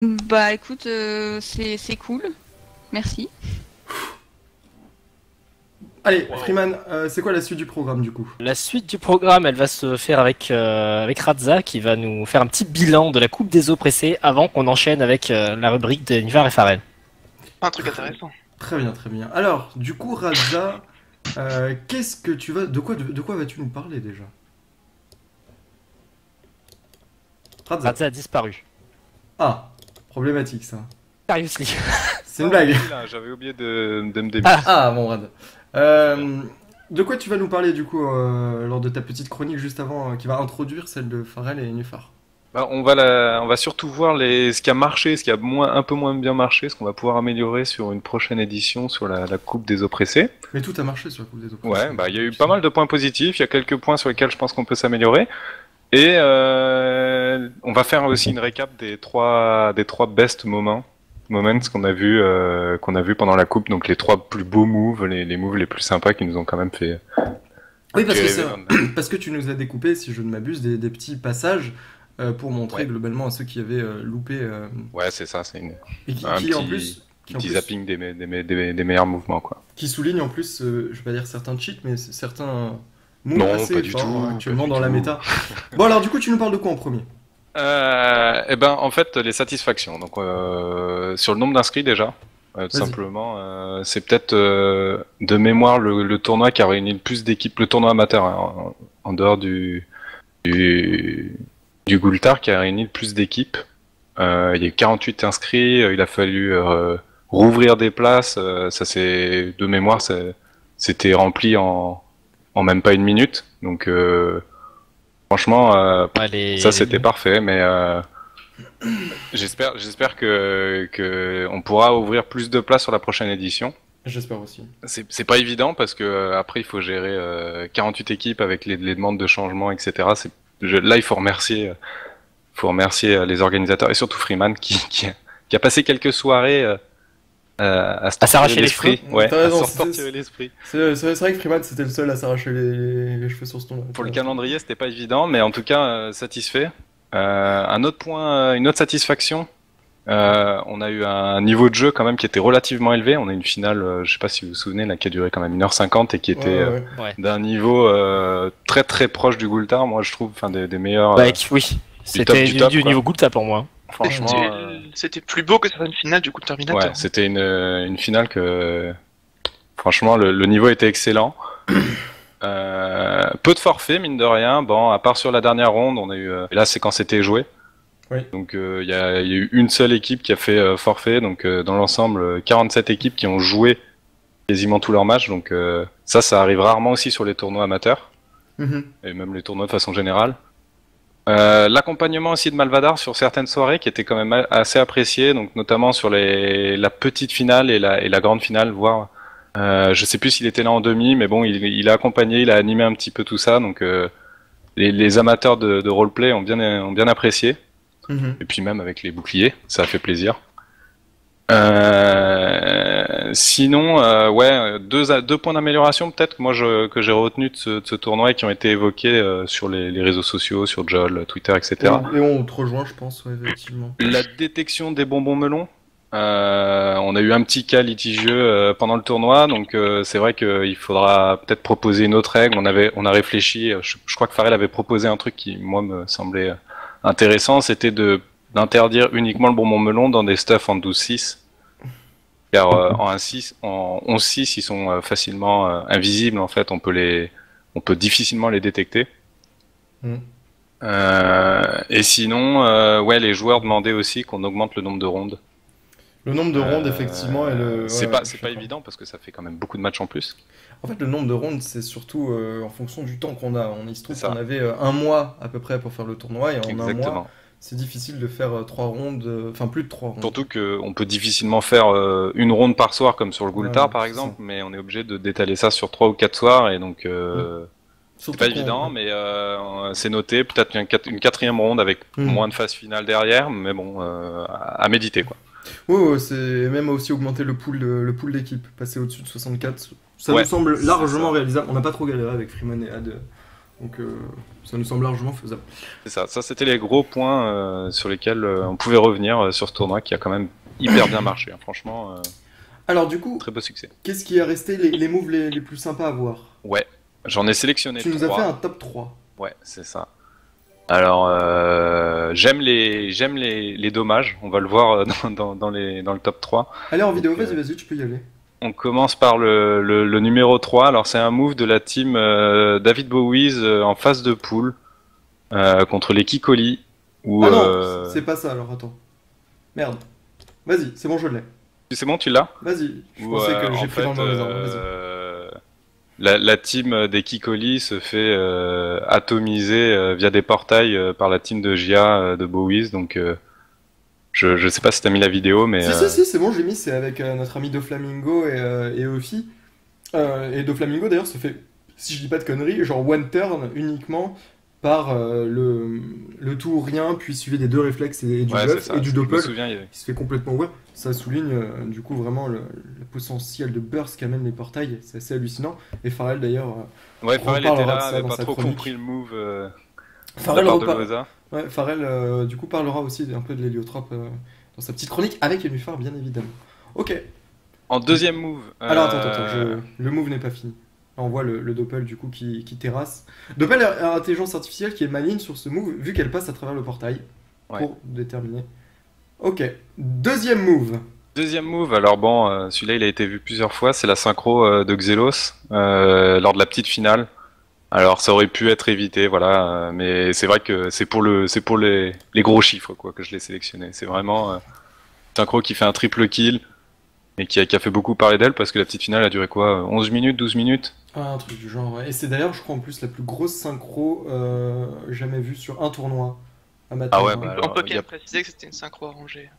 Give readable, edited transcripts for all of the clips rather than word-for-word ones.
Bah écoute, c'est cool. Merci. Allez, Freeman, c'est quoi la suite du programme du coup? La suite du programme, elle va se faire avec Radza qui va nous faire un petit bilan de la Coupe des Oppressés avant qu'on enchaîne avec la rubrique de Nivar et Pharrell. Un truc intéressant. Très bien, très bien. Alors, du coup, Radza, qu'est-ce que tu vas... De quoi vas-tu nous parler déjà? Radza. Radza a disparu. Ah, problématique ça. Seriously. C'est une blague. J'avais oublié de me débuter. Ah, bon, Rad. De quoi tu vas nous parler du coup lors de ta petite chronique juste avant qui va introduire celle de Pharrell et Nufar? Bah, on va surtout voir ce qui a marché, ce qui a un peu moins bien marché, ce qu'on va pouvoir améliorer sur une prochaine édition sur la Coupe des Oppressés. Mais tout a marché sur la Coupe des Oppressés. Ouais, bah il y a eu pas mal de points positifs, il y a quelques points sur lesquels je pense qu'on peut s'améliorer. Et on va faire aussi une récap des trois best moments qu'on a vu pendant la coupe, donc les trois plus beaux moves, les moves les plus sympas qui nous ont quand même fait. Oui, parce que tu nous as découpé, si je ne m'abuse, des petits passages pour montrer globalement à ceux qui avaient loupé. Ouais, c'est ça, c'est et qui en plus. Petit zapping des meilleurs mouvements, quoi. Qui souligne en plus, je vais pas dire certains cheats, mais certains moves non, assez pas du forts tout, actuellement dans la méta. Bon, alors du coup, tu nous parles de quoi en premier? Eh ben, en fait, les satisfactions. Donc, sur le nombre d'inscrits déjà, tout simplement, c'est peut-être de mémoire le tournoi qui a réuni le plus d'équipes, le tournoi amateur hein, en dehors du Goultar qui a réuni le plus d'équipes. Il y a eu 48 inscrits, il a fallu rouvrir des places. Ça c'est de mémoire, c'était rempli en même pas une minute. Donc franchement, ça c'était parfait, mais j'espère que on pourra ouvrir plus de places sur la prochaine édition. J'espère aussi. C'est pas évident parce que après il faut gérer 48 équipes avec les demandes de changement, etc. Là il faut remercier les organisateurs et surtout Freeman qui a passé quelques soirées à s'arracher l'esprit. Ouais, à sortir l'esprit. C'est vrai que Freeman c'était le seul à s'arracher les cheveux sur ce tournoi. Pour le calendrier, c'était pas évident, mais en tout cas satisfait. Un autre point, une autre satisfaction. On a eu un niveau de jeu quand même qui était relativement élevé. On a une finale, je sais pas si vous vous souvenez, là, qui a duré quand même 1h50 et qui était d'un niveau très très proche du Goultar. Moi, je trouve, des meilleurs. Oui, c'était du niveau Goultar pour moi. Franchement, c'était plus beau que certaines finales du coup de Terminator. Ouais, c'était une finale que, franchement, le niveau était excellent. Peu de forfaits, mine de rien. Bon, à part sur la dernière ronde, on a eu. Et là, c'est quand c'était joué. Oui. Donc il y a eu une seule équipe qui a fait forfait, donc dans l'ensemble 47 équipes qui ont joué quasiment tous leurs matchs, donc ça arrive rarement aussi sur les tournois amateurs, et même les tournois de façon générale. L'accompagnement aussi de Malvadar sur certaines soirées qui était quand même assez apprécié, donc notamment sur la petite finale et la grande finale, voire je sais plus s'il était là en demi, mais bon il a accompagné, il a animé un petit peu tout ça, donc les amateurs de roleplay ont bien apprécié. Et puis même avec les boucliers, ça a fait plaisir. Sinon, deux points d'amélioration peut-être que j'ai retenu de ce tournoi et qui ont été évoqués sur les réseaux sociaux, sur Jol, Twitter, etc. Et on te rejoint, je pense, effectivement. La détection des bonbons melons. On a eu un petit cas litigieux pendant le tournoi, donc c'est vrai qu'il faudra peut-être proposer une autre règle. On a réfléchi, je crois que Pharrell avait proposé un truc qui, moi, me semblait intéressant, c'était d'interdire uniquement le bonbon melon dans des stuffs en 12-6. Car en 1-6, en 11-6, ils sont facilement invisibles en fait, on peut difficilement les détecter. Et sinon, les joueurs demandaient aussi qu'on augmente le nombre de rondes. Le nombre de rondes, effectivement, c'est pas évident parce que ça fait quand même beaucoup de matchs en plus. En fait, le nombre de rondes, c'est surtout en fonction du temps qu'on a. Il se trouve qu'on avait un mois à peu près pour faire le tournoi, et en un mois, c'est difficile de faire 3 rondes, enfin plus de 3 rondes. Surtout qu'on peut difficilement faire une ronde par soir, comme sur le Goultar par exemple, mais on est obligé d'étaler ça sur 3 ou 4 soirs, et donc c'est pas évident, mais c'est noté, peut-être une quatrième ronde avec moins de phase finale derrière, mais bon, à méditer quoi. Oui, c'est même aussi augmenter le pool d'équipe, passer au-dessus de 64. Ça nous semble largement réalisable. On n'a pas trop galéré avec Freeman et Ad Donc ça nous semble largement faisable. C'est ça, c'était les gros points sur lesquels on pouvait revenir sur ce tournoi qui a quand même hyper bien marché, hein. Franchement. Alors du coup, très beau succès. Qu'est-ce qui est resté les moves les plus sympas à voir? Ouais, j'en ai sélectionné 3. Tu nous as fait un top 3. Ouais, c'est ça. Alors, j'aime les dommages, on va le voir dans le top 3. Allez, en vidéo, vas-y, tu peux y aller. On commence par le numéro 3, alors c'est un move de la team David Bowies en phase de poule contre les Kikoli. Où, ah non, c'est pas ça, alors attends. Merde. Vas-y, c'est bon, je l'ai. C'est bon, tu l'as? Vas-y, je pensais que j'ai pris dans le mauvais ordre, vas-y. La team des Kikoli se fait atomiser via des portails par la team de Gia de Bowies, donc je sais pas si t'as mis la vidéo, mais... Si, c'est bon, j'ai mis, c'est avec notre ami Doflamingo et Ophi. Et Doflamingo d'ailleurs se fait, si je dis pas de conneries, genre one turn uniquement par le tout ou rien, puis suivi des 2 réflexes et du buff et du doppel, qui se fait complètement ouvrir. Ça souligne du coup vraiment le potentiel de burst qu'amènent les portails, c'est assez hallucinant. Et Pharrell d'ailleurs. Ouais, Pharrell était là, avait pas trop compris le move. Pharrell du coup parlera aussi un peu de l'héliotrope dans sa petite chronique avec Yenufar bien évidemment. Ok. En deuxième move. Alors attends, le move n'est pas fini. Là, on voit le doppel du coup qui terrasse. Doppel est intelligence artificielle qui est maligne sur ce move vu qu'elle passe à travers le portail pour déterminer. Ok. Deuxième move, alors bon, celui-là il a été vu plusieurs fois, c'est la synchro de Xelos lors de la petite finale. Alors ça aurait pu être évité, voilà, mais c'est vrai que c'est pour les gros chiffres quoi que je l'ai sélectionné. C'est vraiment synchro qui fait un triple kill et qui a fait beaucoup parler d'elle parce que la petite finale a duré quoi, 11 minutes, 12 minutes? Ah, un truc du genre, ouais. Et c'est d'ailleurs je crois en plus la plus grosse synchro jamais vue sur un tournoi amateur. Ah ouais, on peut bien préciser que c'était une synchro arrangée.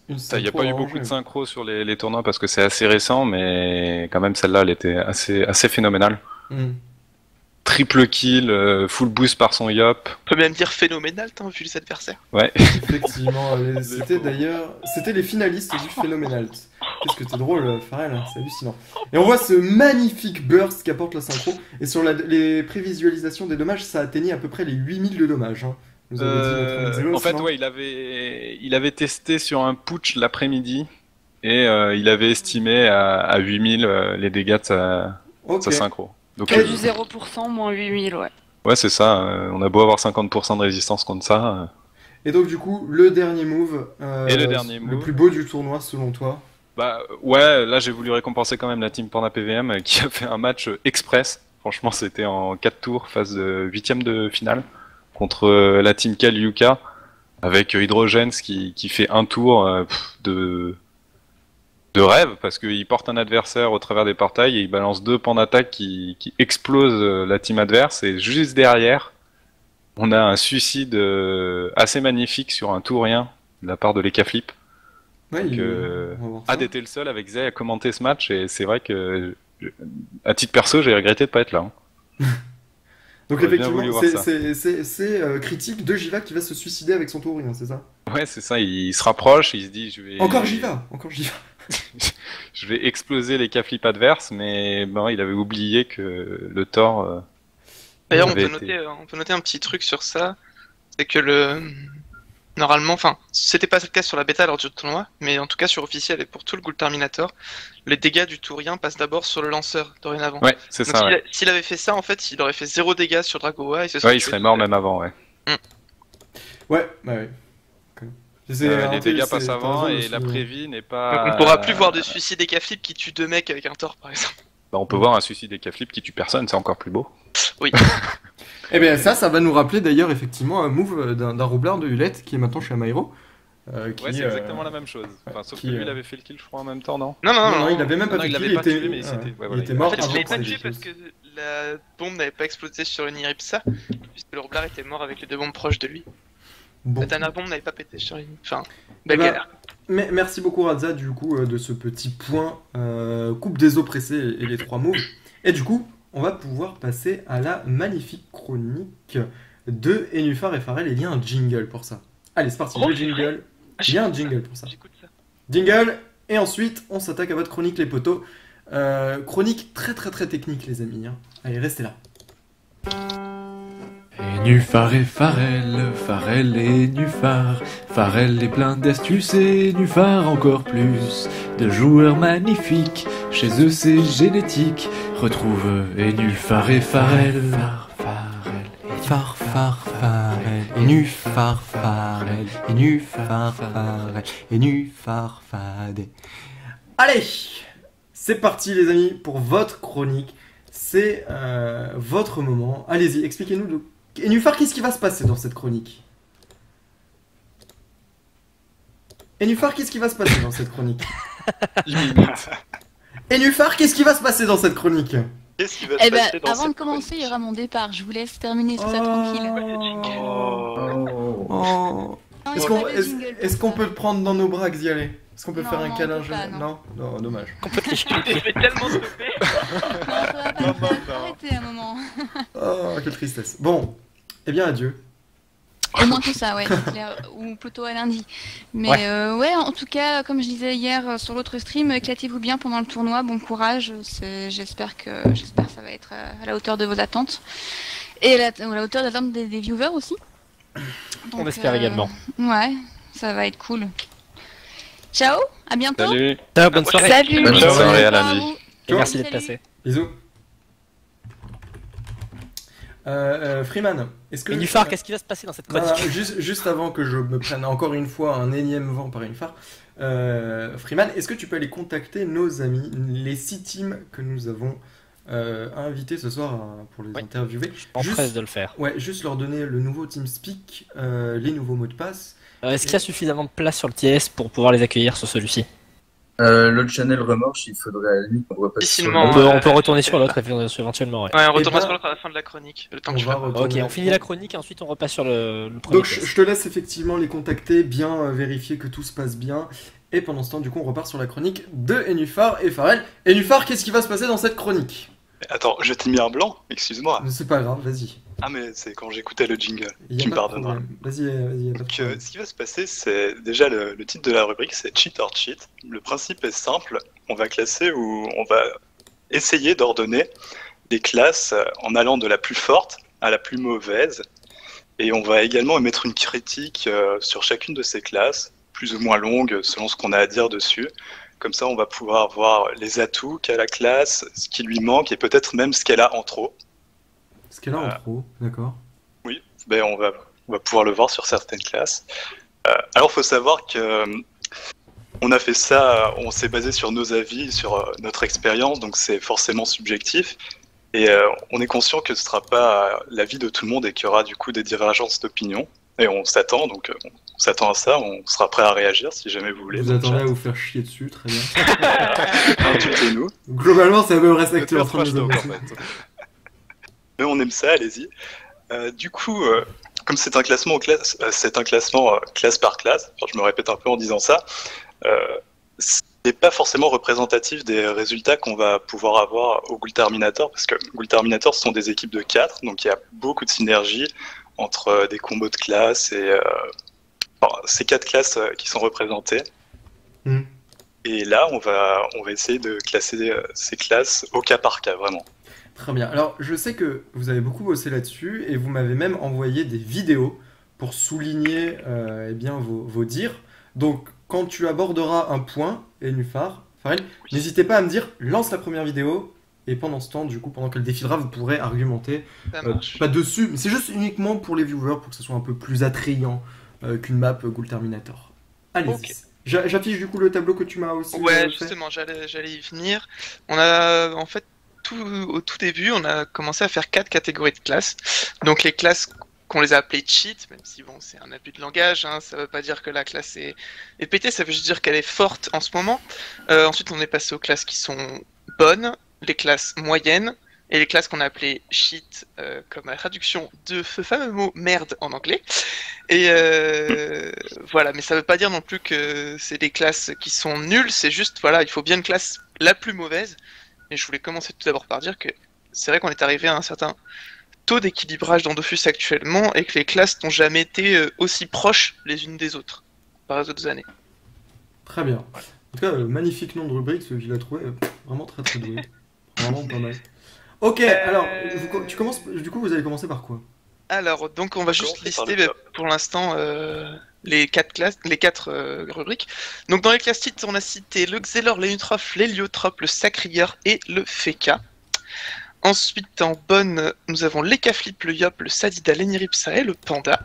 Il n'y a pas eu beaucoup de synchro sur les tournois parce que c'est assez récent, mais quand même celle-là elle était assez phénoménale. Triple kill, full boost par son yop. On peut même dire phénoménal, vu les adversaires. Ouais. Effectivement, c'était les finalistes du Phénoménal. Qu'est-ce que t'es drôle, Pharrell, c'est hallucinant. Et on voit ce magnifique burst qu'apporte la synchro. Et sur les prévisualisations des dommages, ça atteignait à peu près les 8000 de dommages. Hein. Nous avait dit Xelos, en fait, ouais, il avait testé sur un putsch l'après-midi et il avait estimé à 8000 les dégâts de sa synchro. Donc, du 0% moins 8000, ouais. Ouais, c'est ça. On a beau avoir 50% de résistance contre ça. Et donc, du coup, le dernier move, le plus beau du tournoi selon toi? Bah, ouais, là j'ai voulu récompenser quand même la team Panda PVM qui a fait un match express. Franchement, c'était en 4 tours, phase de 8ème de finale, contre la team Cal Yuka, avec Hydrogens qui fait un tour de rêve, parce qu'il porte un adversaire au travers des portails et il balance 2 pans d'attaque qui explosent la team adverse, et juste derrière, on a un suicide assez magnifique sur un tout rien de la part de l'Eka Flip. Ouais, Ad était le seul avec Zay à commenter ce match, et c'est vrai que, à titre perso, j'ai regretté de pas être là. Hein. Donc effectivement, c'est critique de Jiva qui va se suicider avec son tour rien, c'est ça? Ouais, c'est ça, il se rapproche, il se dit je vais... Encore Jiva. Je vais exploser les K-flip adverses, mais bon, il avait oublié que le Thor... D'ailleurs, on peut noter un petit truc sur ça, c'est que normalement, enfin, c'était pas le cas sur la bêta lors du tournoi, mais en tout cas sur officiel et pour tout le Ghoul Terminator, les dégâts du tourien passent d'abord sur le lanceur dorénavant. Ouais, c'est ça. S'il avait fait ça, en fait, il aurait fait 0 dégâts sur Dragoa et il serait mort même avant, ouais. Ouais. Les dégâts passent avant et la prévie n'est pas... Donc on pourra plus voir de suicide Eka Flip qui tue 2 mecs avec un Thor, par exemple. Bah, on peut voir un suicide Eka Flip qui tue personne, c'est encore plus beau. Oui. Et bien ça va nous rappeler d'ailleurs effectivement un move d'un roublard de Hulette qui est maintenant chez Amairo. Ouais, c'est exactement la même chose. Enfin, sauf que lui, il avait fait le kill, je crois, en même temps, non? Non, il avait même pas fait le kill, il était mort. En fait, je l'avais pas tué parce que la bombe n'avait pas explosé sur le Niripsa, puisque le roublard était mort avec les 2 bombes proches de lui. La dernière bombe n'avait pas pété sur lui. Enfin, belle galère. Merci beaucoup Radza du coup de ce petit point coupe des oppressés et les 3 moves. Et du coup, on va pouvoir passer à la magnifique chronique de Yenufar et Pharrell. Et il y a un jingle pour ça. Allez, c'est parti, le jingle. Il y a un jingle pour ça. J'écoute ça. Jingle, et ensuite on s'attaque à votre chronique les potos. Chronique très technique les amis. Hein. Allez, restez là. Et Nufar et Farel, Farel et Nufar. Farel est plein d'astuces et Nufar encore plus. De joueurs magnifiques, chez eux c'est génétique. Retrouve et Nufar et Farel. Farel, et Nufar Farel, et Nufar Farel, et Nufar Fadé. Allez, c'est parti les amis pour votre chronique. C'est votre moment. Allez-y, expliquez-nous. Et Nufar, qu'est-ce qui va se passer dans cette chronique? Et Nufar, qu'est-ce qui va se passer dans cette chronique? Et Nufar, qu'est-ce qui va se passer dans cette chronique? Qu'est-ce qui va se passer dans avant de cette commencer, il y aura mon départ. Je vous laisse terminer tout ça tranquille. Est-ce qu'on peut le prendre dans nos bras, Xialé? Est-ce qu'on peut faire un câlin? Non, dommage. Je vais tellement stopper. Arrêtez un moment. Oh, quelle tristesse. Bon, eh bien adieu. Au moins que ça, ouais, c'est clair. Ou plutôt à lundi. Mais ouais, en tout cas, comme je disais hier sur l'autre stream, éclatez-vous bien pendant le tournoi. Bon courage. J'espère que ça va être à la hauteur de vos attentes. Et à la hauteur des attentes des viewers aussi. Donc, on espère également. Ouais, ça va être cool. Ciao, à bientôt. Salut. Ciao, bonne soirée. Salut. Bonne soirée, à lundi. Et merci d'être Salut. passé. Bisous. Freeman, est-ce que... Et Nufar, qu'est-ce qui va se passer dans cette chronique? Juste avant que je me prenne encore une fois un énième vent par Nufar, Freeman, est-ce que tu peux aller contacter nos amis, les 6 teams que nous avons invités ce soir pour les interviewer? Je m'empresse de le faire. Ouais, juste leur donner le nouveau TeamSpeak, les nouveaux mots de passe. Est-ce qu'il y a suffisamment de place sur le TS pour pouvoir les accueillir sur celui-ci? L'autre channel remorche, il faudrait à la limite qu'on repasse sur Difficilement. On peut retourner sur l'autre éventuellement. Ouais. Ouais, on Eh retournera ben, sur l'autre à la fin de la chronique. Le temps que je fasse. Ok, on finit la chronique et ensuite on repasse sur le premier. Donc test. je te laisse effectivement les contacter, bien vérifier que tout se passe bien. Et pendant ce temps, du coup, on repart sur la chronique de Enufar et Farel. Enufar, qu'est-ce qui va se passer dans cette chronique? Attends, je t'ai mis un blanc, excuse-moi. C'est pas grave, vas-y. Ah mais c'est quand j'écoutais le jingle, Y a tu me pas de pardonneras. problème. Vas-y, y a pas de Donc problème. ce qui va se passer, c'est déjà le titre de la rubrique, c'est Cheat or Cheat. Le principe est simple, on va classer ou on va essayer d'ordonner des classes en allant de la plus forte à la plus mauvaise. Et on va également émettre une critique sur chacune de ces classes, plus ou moins longue selon ce qu'on a à dire dessus. Comme ça, on va pouvoir voir les atouts qu'a la classe, ce qui lui manque et peut-être même ce qu'elle a en trop. Ce qu'elle a en trop, d'accord. Oui, ben on va pouvoir le voir sur certaines classes. Alors, il faut savoir que on a fait ça, on s'est basé sur nos avis, sur notre expérience, donc c'est forcément subjectif. Et on est conscient que ce ne sera pas l'avis de tout le monde et qu'il y aura du coup des divergences d'opinion. Et on s'attend, donc on s'attend à ça, on sera prêt à réagir si jamais vous voulez. Vous attendez à vous faire chier dessus, très bien. Insultez-nous. Globalement, c'est un peu le respecter en train de nous en annoncer. fait. Mais on aime ça, allez-y. Du coup, comme c'est un classement classe par classe, enfin, je me répète un peu en disant ça, c'est pas forcément représentatif des résultats qu'on va pouvoir avoir au Ghoul Terminator, parce que Ghoul Terminator, ce sont des équipes de 4, donc il y a beaucoup de synergie entre des combos de classes et ces 4 classes qui sont représentées. Mm. Et là, on va essayer de classer ces classes au cas par cas, vraiment. Très bien. Alors, je sais que vous avez beaucoup bossé là-dessus et vous m'avez même envoyé des vidéos pour souligner eh bien, vos dires. Donc, quand tu aborderas un point, Enufar, Farel, n'hésitez pas à me dire, lance la première vidéo. Et pendant ce temps, du coup, pendant qu'elle défilera, vous pourrez argumenter, Ça marche. pas dessus, mais c'est juste uniquement pour les viewers, pour que ce soit un peu plus attrayant qu'une map Ghoul Terminator. Allez-y. Ok. J'affiche du coup le tableau que tu m'as aussi Ouais, fait. justement, j'allais y venir. On a, en fait, au tout début, on a commencé à faire 4 catégories de classes. Donc les classes qu'on les a appelées cheat, même si bon, c'est un abus de langage, hein, ça veut pas dire que la classe est pétée, ça veut juste dire qu'elle est forte en ce moment. Ensuite, on est passé aux classes qui sont bonnes, les classes moyennes, et les classes qu'on a appelées cheat, comme la traduction de ce fameux mot merde en anglais. Et voilà, mais ça veut pas dire non plus que c'est des classes qui sont nulles, c'est juste, voilà, il faut bien une classe la plus mauvaise. Et je voulais commencer tout d'abord par dire que c'est vrai qu'on est arrivé à un certain taux d'équilibrage dans Dofus actuellement et que les classes n'ont jamais été aussi proches les unes des autres par les autres années. Très bien. En tout cas, magnifique nom de rubrique, celui qu'il a trouvé. Vraiment très très doué. Vraiment pas mal. Ok, alors, tu commences. Du coup, vous allez commencer par quoi? Alors, donc on va juste lister pour l'instant les 4 classes, les 4 rubriques. Donc dans les classes titres, on a cité le Xelor, l'Héliotrophe, l'Héliotrope, le Sacrieur et le Feka. Ensuite, en bonne, nous avons l'Ekaflip, le Yop, le Sadida, l'Eniripsa et le Panda.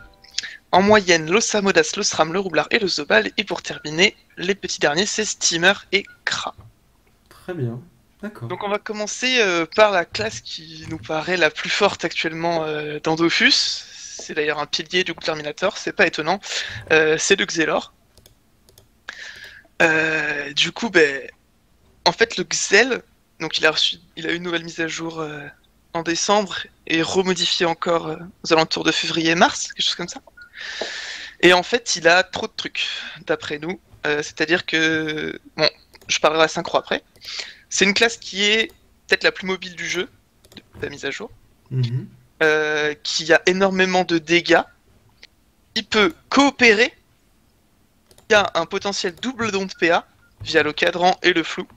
En moyenne, l'Osamodas, le Sram, le Roublard et le Zobal. Et pour terminer, les petits derniers, c'est Steamer et Kra. Très bien. D'accord. Donc on va commencer par la classe qui nous paraît la plus forte actuellement dans Dofus. C'est d'ailleurs un pilier du groupe Terminator, c'est pas étonnant. C'est le Xelor. Du coup, en fait, le Xel, donc il a eu une nouvelle mise à jour en décembre et remodifié encore aux alentours de février-mars, quelque chose comme ça. Et en fait, il a trop de trucs, d'après nous. C'est-à-dire que, bon, je parlerai à synchro après. C'est une classe qui est peut-être la plus mobile du jeu, de la mise à jour, qui a énormément de dégâts, qui peut coopérer, qui a un potentiel double don de PA via le cadran et le flou,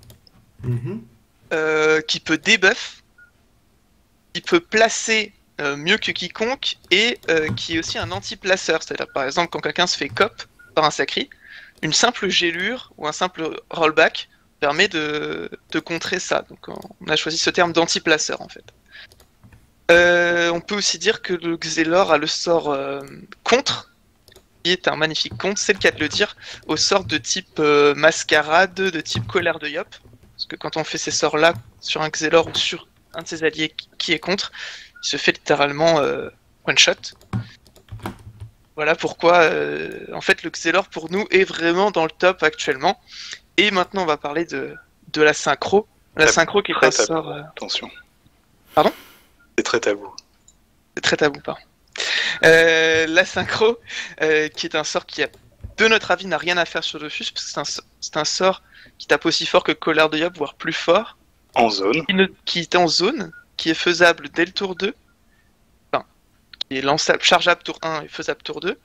qui peut debuff, qui peut placer mieux que quiconque, et qui est aussi un anti-placeur, c'est-à-dire par exemple quand quelqu'un se fait cop par un sacri, une simple gélure ou un simple rollback permet de contrer ça. Donc on a choisi ce terme d'anti-placeur en fait. On peut aussi dire que le Xelor a le sort contre, qui est un magnifique contre, c'est le cas de le dire, au sort de type mascarade, de type colère de Yop. Parce que quand on fait ces sorts là sur un Xelor ou sur un de ses alliés qui est contre, il se fait littéralement one shot. Voilà pourquoi en fait le Xelor pour nous est vraiment dans le top actuellement. Et maintenant, on va parler de la synchro. La synchro qui est un sort... Attention. Pardon ? C'est très tabou. C'est très tabou, pardon. La synchro, qui est un sort qui, de notre avis, n'a rien à faire sur Dofus, parce que c'est un sort qui tape aussi fort que Colère de Yop, voire plus fort. En zone. Qui est en zone, qui est faisable dès le tour 2. Enfin, qui est lançable, chargeable tour 1 et faisable tour 2.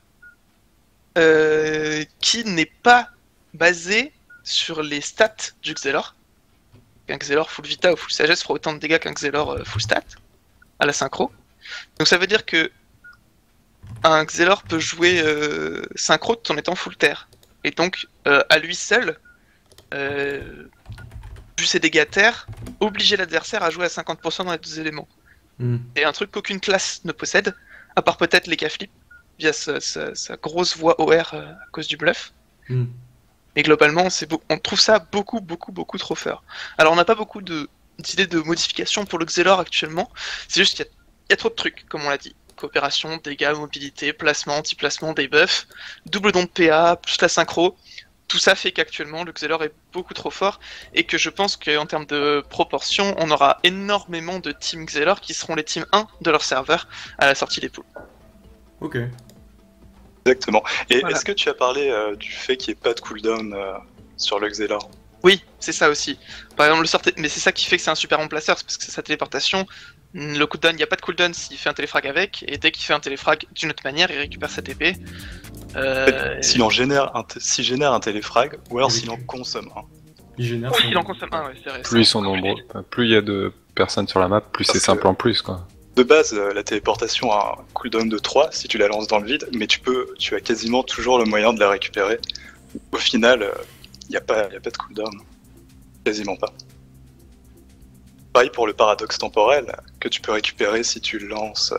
Qui n'est pas basé sur les stats du Xelor. Un Xelor full Vita ou full Sagesse fera autant de dégâts qu'un Xelor full stat à la synchro. Donc ça veut dire que un Xelor peut jouer synchro tout en étant full terre. Et donc à lui seul, vu ses dégâts terre, obliger l'adversaire à jouer à 50% dans les deux éléments. Et un truc qu'aucune classe ne possède, à part peut-être les K-Flip, via sa grosse voix OR à cause du bluff. Mais globalement, on trouve ça beaucoup trop fort. Alors on n'a pas beaucoup d'idées de modifications pour le Xelor actuellement, c'est juste qu'il y a trop de trucs, comme on l'a dit. Coopération, dégâts, mobilité, placement, anti-placement, debuff, double don de PA, plus la synchro. Tout ça fait qu'actuellement le Xelor est beaucoup trop fort, et que je pense qu'en termes de proportion, on aura énormément de teams Xelor qui seront les teams 1 de leur serveur à la sortie des poules. Ok. Exactement. Et voilà. Est-ce que tu as parlé du fait qu'il n'y ait pas de cooldown sur le Xelor ? Oui, c'est ça aussi. Par exemple, mais c'est ça qui fait que c'est un super remplaceur, c'est parce que c'est sa téléportation. Le cooldown, il n'y a pas de cooldown s'il fait un téléfrag avec, et dès qu'il fait un téléfrag d'une autre manière, il récupère sa TP. S'il génère un téléfrag, ou alors s'il en consomme un. S'il en consomme un, ouais, c'est vrai. Plus ils sont nombreux, plus il y a de personnes sur la map, plus c'est simple en plus, quoi. De base, la téléportation a un cooldown de 3 si tu la lances dans le vide, mais tu as quasiment toujours le moyen de la récupérer. Au final, il n'y a pas de cooldown. Quasiment pas. Pareil pour le paradoxe temporel, que tu peux récupérer si tu lances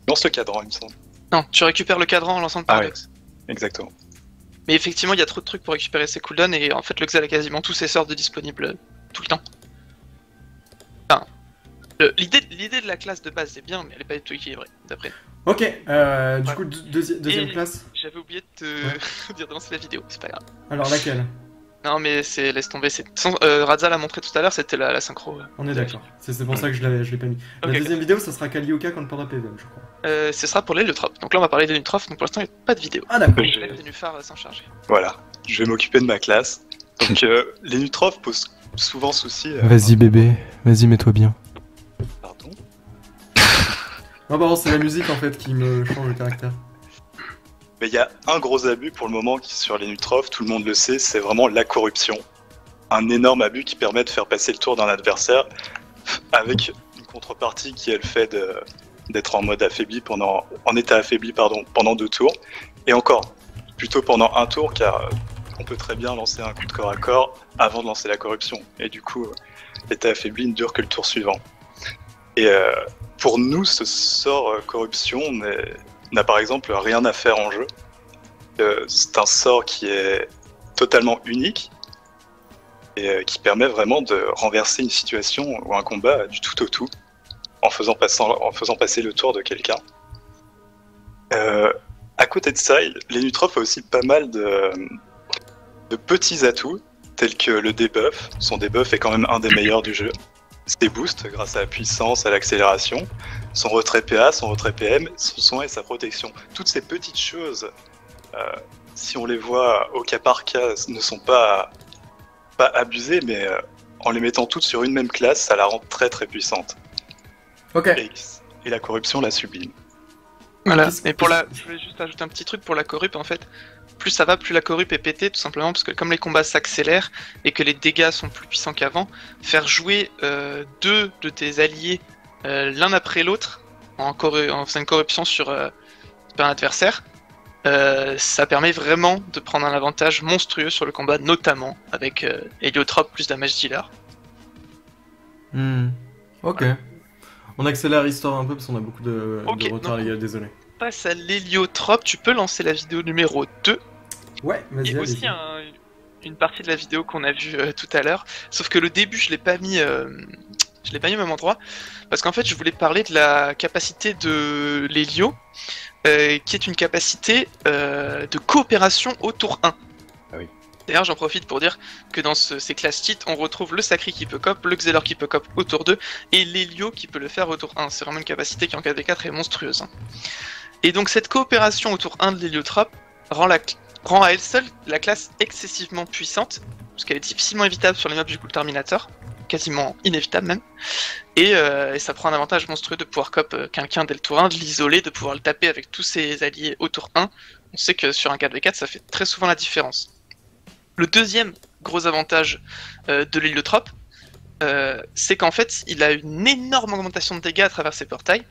le cadran, il me semble. Non, tu récupères le cadran en lançant le paradoxe. Oui, exactement. Mais effectivement, il y a trop de trucs pour récupérer ses cooldowns, et en fait, le Xel a quasiment tous ses sorts de disponibles tout le temps. Enfin, l'idée de la classe de base c'est bien, mais elle est pas du tout équilibrée, d'après. Ok, du coup, deuxième classe. J'avais oublié de te dire de lancer la vidéo, c'est pas grave. Alors, laquelle ? Non, mais laisse tomber. Radza l'a montré tout à l'heure, c'était la synchro. On est d'accord, c'est pour ça que je l'ai pas mis. La deuxième vidéo, ça sera Kalioka contre Panda PVM, je crois. Ce sera pour l'Héliotrope. Donc là, on va parler de l'Héliotrope, donc pour l'instant, il n'y a pas de vidéo. Ah, d'accord. Je laisse Nénuphar s'en charger. Voilà, je vais m'occuper de ma classe. Donc, l'Héliotrope pose souvent souci. Vas-y, bébé, vas-y, mets-toi bien. Pardon ? Non, pardon, c'est la musique en fait qui me change le caractère. Mais il y a un gros abus pour le moment qui sur les Nutrophes, tout le monde le sait, c'est vraiment la corruption. Un énorme abus qui permet de faire passer le tour d'un adversaire avec une contrepartie qui est le fait d'être en mode affaibli en état affaibli pendant 2 tours, et encore, plutôt pendant 1 tour, car on peut très bien lancer un coup de corps à corps avant de lancer la corruption, et du coup, l'état affaibli ne dure que le tour suivant. Et pour nous, ce sort corruption n'a par exemple rien à faire en jeu. C'est un sort qui est totalement unique et qui permet vraiment de renverser une situation ou un combat du tout au tout en faisant passer le tour de quelqu'un. À côté de ça, l'Enutroph a aussi pas mal de petits atouts tels que le debuff. Son debuff est quand même un des meilleurs du jeu. Ses boosts grâce à la puissance, à l'accélération, son retrait PA, son retrait PM, son soin et sa protection. Toutes ces petites choses, si on les voit au cas par cas, ne sont pas abusées, mais en les mettant toutes sur une même classe, ça la rend très très puissante. Ok. Et la corruption la sublime. Voilà, et je voulais juste ajouter un petit truc pour la corrup en fait. Plus ça va, plus la corrup est pétée, tout simplement parce que comme les combats s'accélèrent et que les dégâts sont plus puissants qu'avant, faire jouer 2 de tes alliés l'un après l'autre en faisant une corruption sur un adversaire, ça permet vraiment de prendre un avantage monstrueux sur le combat, notamment avec Héliotrope plus damage dealer. Ok. Voilà. On accélère l'histoire un peu parce qu'on a beaucoup de retard, les gars, désolé. Passe à l'héliotrope, tu peux lancer la vidéo numéro 2. Ouais, vas-y. Et aussi une partie de la vidéo qu'on a vue tout à l'heure. Sauf que le début, je l'ai pas mis au même endroit. Parce qu'en fait, je voulais parler de la capacité de l'hélio, qui est une capacité de coopération au tour 1. Ah oui. D'ailleurs, j'en profite pour dire que dans ces classes cheat, on retrouve le Sacri qui peut cop, le Xelor qui peut cop au tour 2, et l'Hélio qui peut le faire au tour 1. C'est vraiment une capacité qui en 4v4 est monstrueuse. Et donc cette coopération au tour 1 de l'Héliotrope rend à elle seule la classe excessivement puissante, parce qu'elle est difficilement évitable sur les mobs du Cult Terminator, quasiment inévitable même, et ça prend un avantage monstrueux de pouvoir cop quelqu'un dès le tour 1, de l'isoler, de pouvoir le taper avec tous ses alliés au tour 1. On sait que sur un 4v4, ça fait très souvent la différence. Le deuxième gros avantage de l'héliotrope, c'est qu'en fait, il a une énorme augmentation de dégâts à travers ses portails,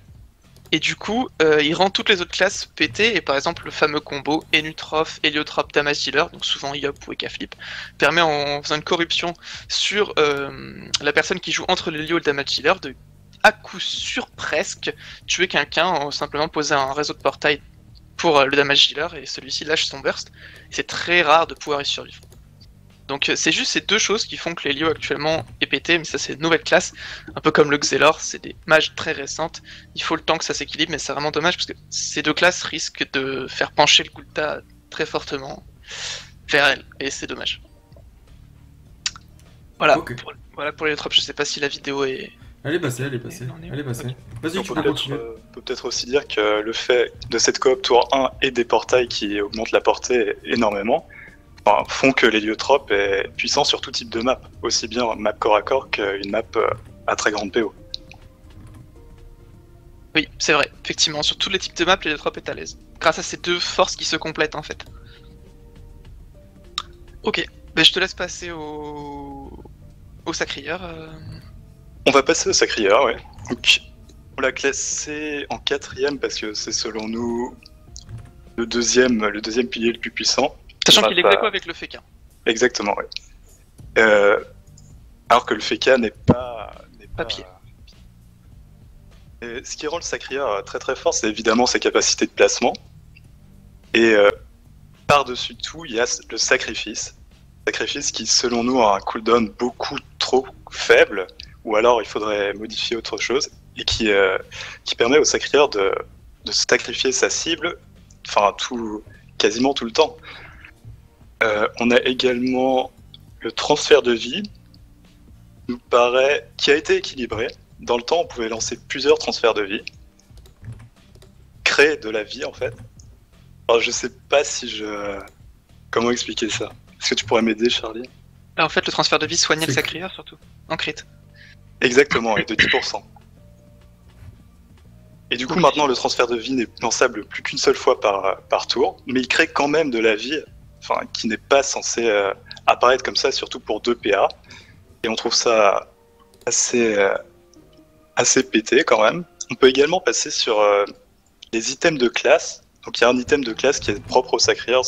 et du coup, il rend toutes les autres classes pétées, et par exemple, le fameux combo Enutroph, Héliotrope, Damage Dealer, donc souvent Yop ou Ekaflip, permet en faisant une corruption sur la personne qui joue entre l'Hélio et le Damage Dealer de, à coup sûr presque, tuer quelqu'un en simplement poser un réseau de portail pour le Damage Dealer, et celui-ci lâche son burst. C'est très rare de pouvoir y survivre. Donc c'est juste ces 2 choses qui font que l'Hélio actuellement est pété, mais ça c'est une nouvelle classe, un peu comme le Xelor, c'est des mages très récentes, il faut le temps que ça s'équilibre, mais c'est vraiment dommage parce que ces 2 classes risquent de faire pencher le Gul'ta très fortement vers elle, et c'est dommage. Voilà, okay. Voilà pour l'Héliotrope, je sais pas si la vidéo est... Elle est passée. Okay. Vas-y, tu peux continuer. On peut peut-être aussi dire que le fait de cette coop tour 1 et des portails qui augmentent la portée énormément, font que l'héliotrope est puissant sur tout type de map, aussi bien map corps à corps qu'une map à très grande PO. Oui, c'est vrai, effectivement, sur tous les types de maps, l'héliotrope est à l'aise. Grâce à ces 2 forces qui se complètent en fait. Ok, ben, je te laisse passer au Sacrieur. On va passer au Sacrieur, ouais. Donc, on l'a classé en 4ème parce que c'est selon nous le deuxième pilier le plus puissant. Sachant qu'il est ex aequo avec le Feka. Exactement, oui. Alors que le Feka n'est pas pied. Et ce qui rend le Sacrieur très très fort, c'est évidemment ses capacités de placement. Et par-dessus tout, il y a le Sacrifice. Sacrifice qui, selon nous, a un cooldown beaucoup trop faible, ou alors il faudrait modifier autre chose, et qui permet au Sacrieur de sacrifier sa cible, enfin quasiment tout le temps. On a également le transfert de vie, nous paraît, qui a été équilibré. Dans le temps, on pouvait lancer plusieurs transferts de vie, créer de la vie en fait. Alors, je sais pas comment expliquer ça. Est-ce que tu pourrais m'aider, Charlie? En fait, le transfert de vie soignait le Sacrieur surtout, en crit. Exactement, et de 10%. Et du coup, maintenant, le transfert de vie n'est lançable plus qu'une seule fois par tour, mais il crée quand même de la vie, enfin, qui n'est pas censé apparaître comme ça, surtout pour 2 PA. Et on trouve ça assez pété quand même. On peut également passer sur les items de classe. Donc il y a un item de classe qui est propre au Sacrieur,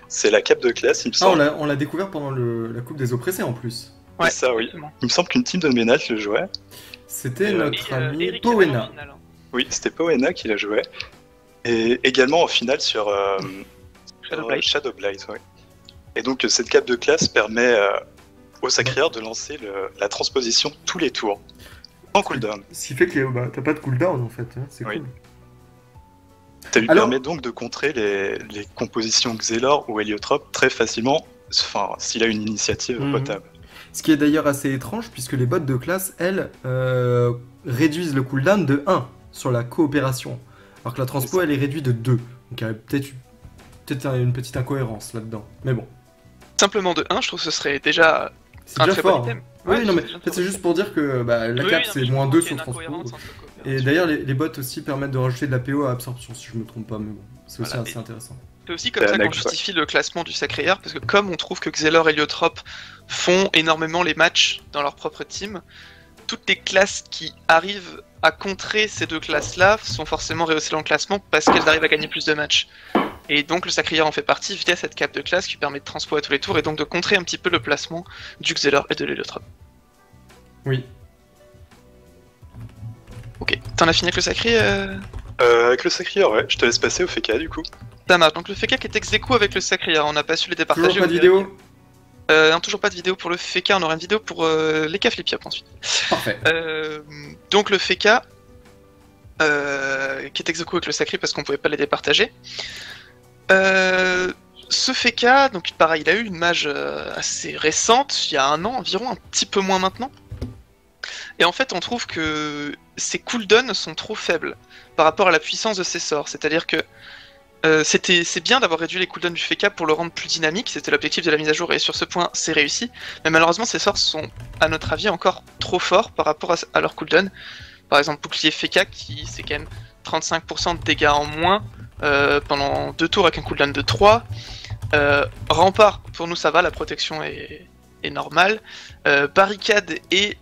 c'est la cape de classe, il me semble. On l'a découvert pendant la Coupe des Oppressés en plus. Ouais, c'est ça, oui. Il me semble qu'une team de ménage le jouait. C'était notre ami Powena. Oui, c'était Powena qui la jouait. Et également en finale sur Shadow Blade, ouais. Et donc cette cape de classe permet au Sacrieur de lancer la transposition tous les tours. En cooldown. Ce qui fait que t'as pas de cooldown en fait, hein, c'est cool. Ça lui permet donc de contrer les compositions Xelor ou Héliotrope très facilement, enfin s'il a une initiative potable. Ce qui est d'ailleurs assez étrange puisque les bots de classe, elles, réduisent le cooldown de 1 sur la coopération. Alors que la transpo, elle est réduite de 2. Donc il y a peut-être une petite incohérence là-dedans. Mais bon. Simplement de 1, je trouve que ce serait déjà un très bon item. Oui, non mais c'est juste pour dire que la cape c'est moins 2 sur transpo. Et d'ailleurs les bots aussi permettent de rajouter de la PO à absorption si je me trompe pas, mais bon, c'est aussi assez intéressant. C'est aussi comme ça qu'on justifie le classement du Sacrieur, parce que comme on trouve que Xelor et Héliotrope font énormément les matchs dans leur propre team, toutes les classes qui arrivent à contrer ces deux classes-là sont forcément rehaussées dans le classement parce qu'elles arrivent à gagner plus de matchs. Et donc le Sacrieur en fait partie via cette cape de classe qui permet de transpo à tous les tours et donc de contrer un petit peu le placement du Xelor et de l'Héliotrope. Oui. Ok, t'en as fini avec le Sacré Avec le Sacrieur, ouais. Je te laisse passer au Feka du coup. Ça marche, donc le Feka qui est ex-aequo avec le Sacrieur, on n'a pas su les départager. Toujours pas de vidéo non, toujours pas de vidéo pour le Feka, on aura une vidéo pour les Caflipiap ensuite. Parfait. Donc le Feka, qui est ex-aequo avec le Sacré parce qu'on pouvait pas les départager. Ce Feka, donc pareil, il a eu une mage assez récente, il y a 1 an environ, un petit peu moins maintenant. Et en fait, on trouve que ses cooldowns sont trop faibles par rapport à la puissance de ses sorts. C'est-à-dire que c'est bien d'avoir réduit les cooldowns du Feka pour le rendre plus dynamique, c'était l'objectif de la mise à jour et sur ce point c'est réussi. Mais malheureusement, ses sorts sont, à notre avis, encore trop forts par rapport à leur cooldown. Par exemple, bouclier Feka qui c'est quand même 35% de dégâts en moins pendant 2 tours avec un cooldown de 3. Rempart, pour nous ça va, la protection est normale. Barricade et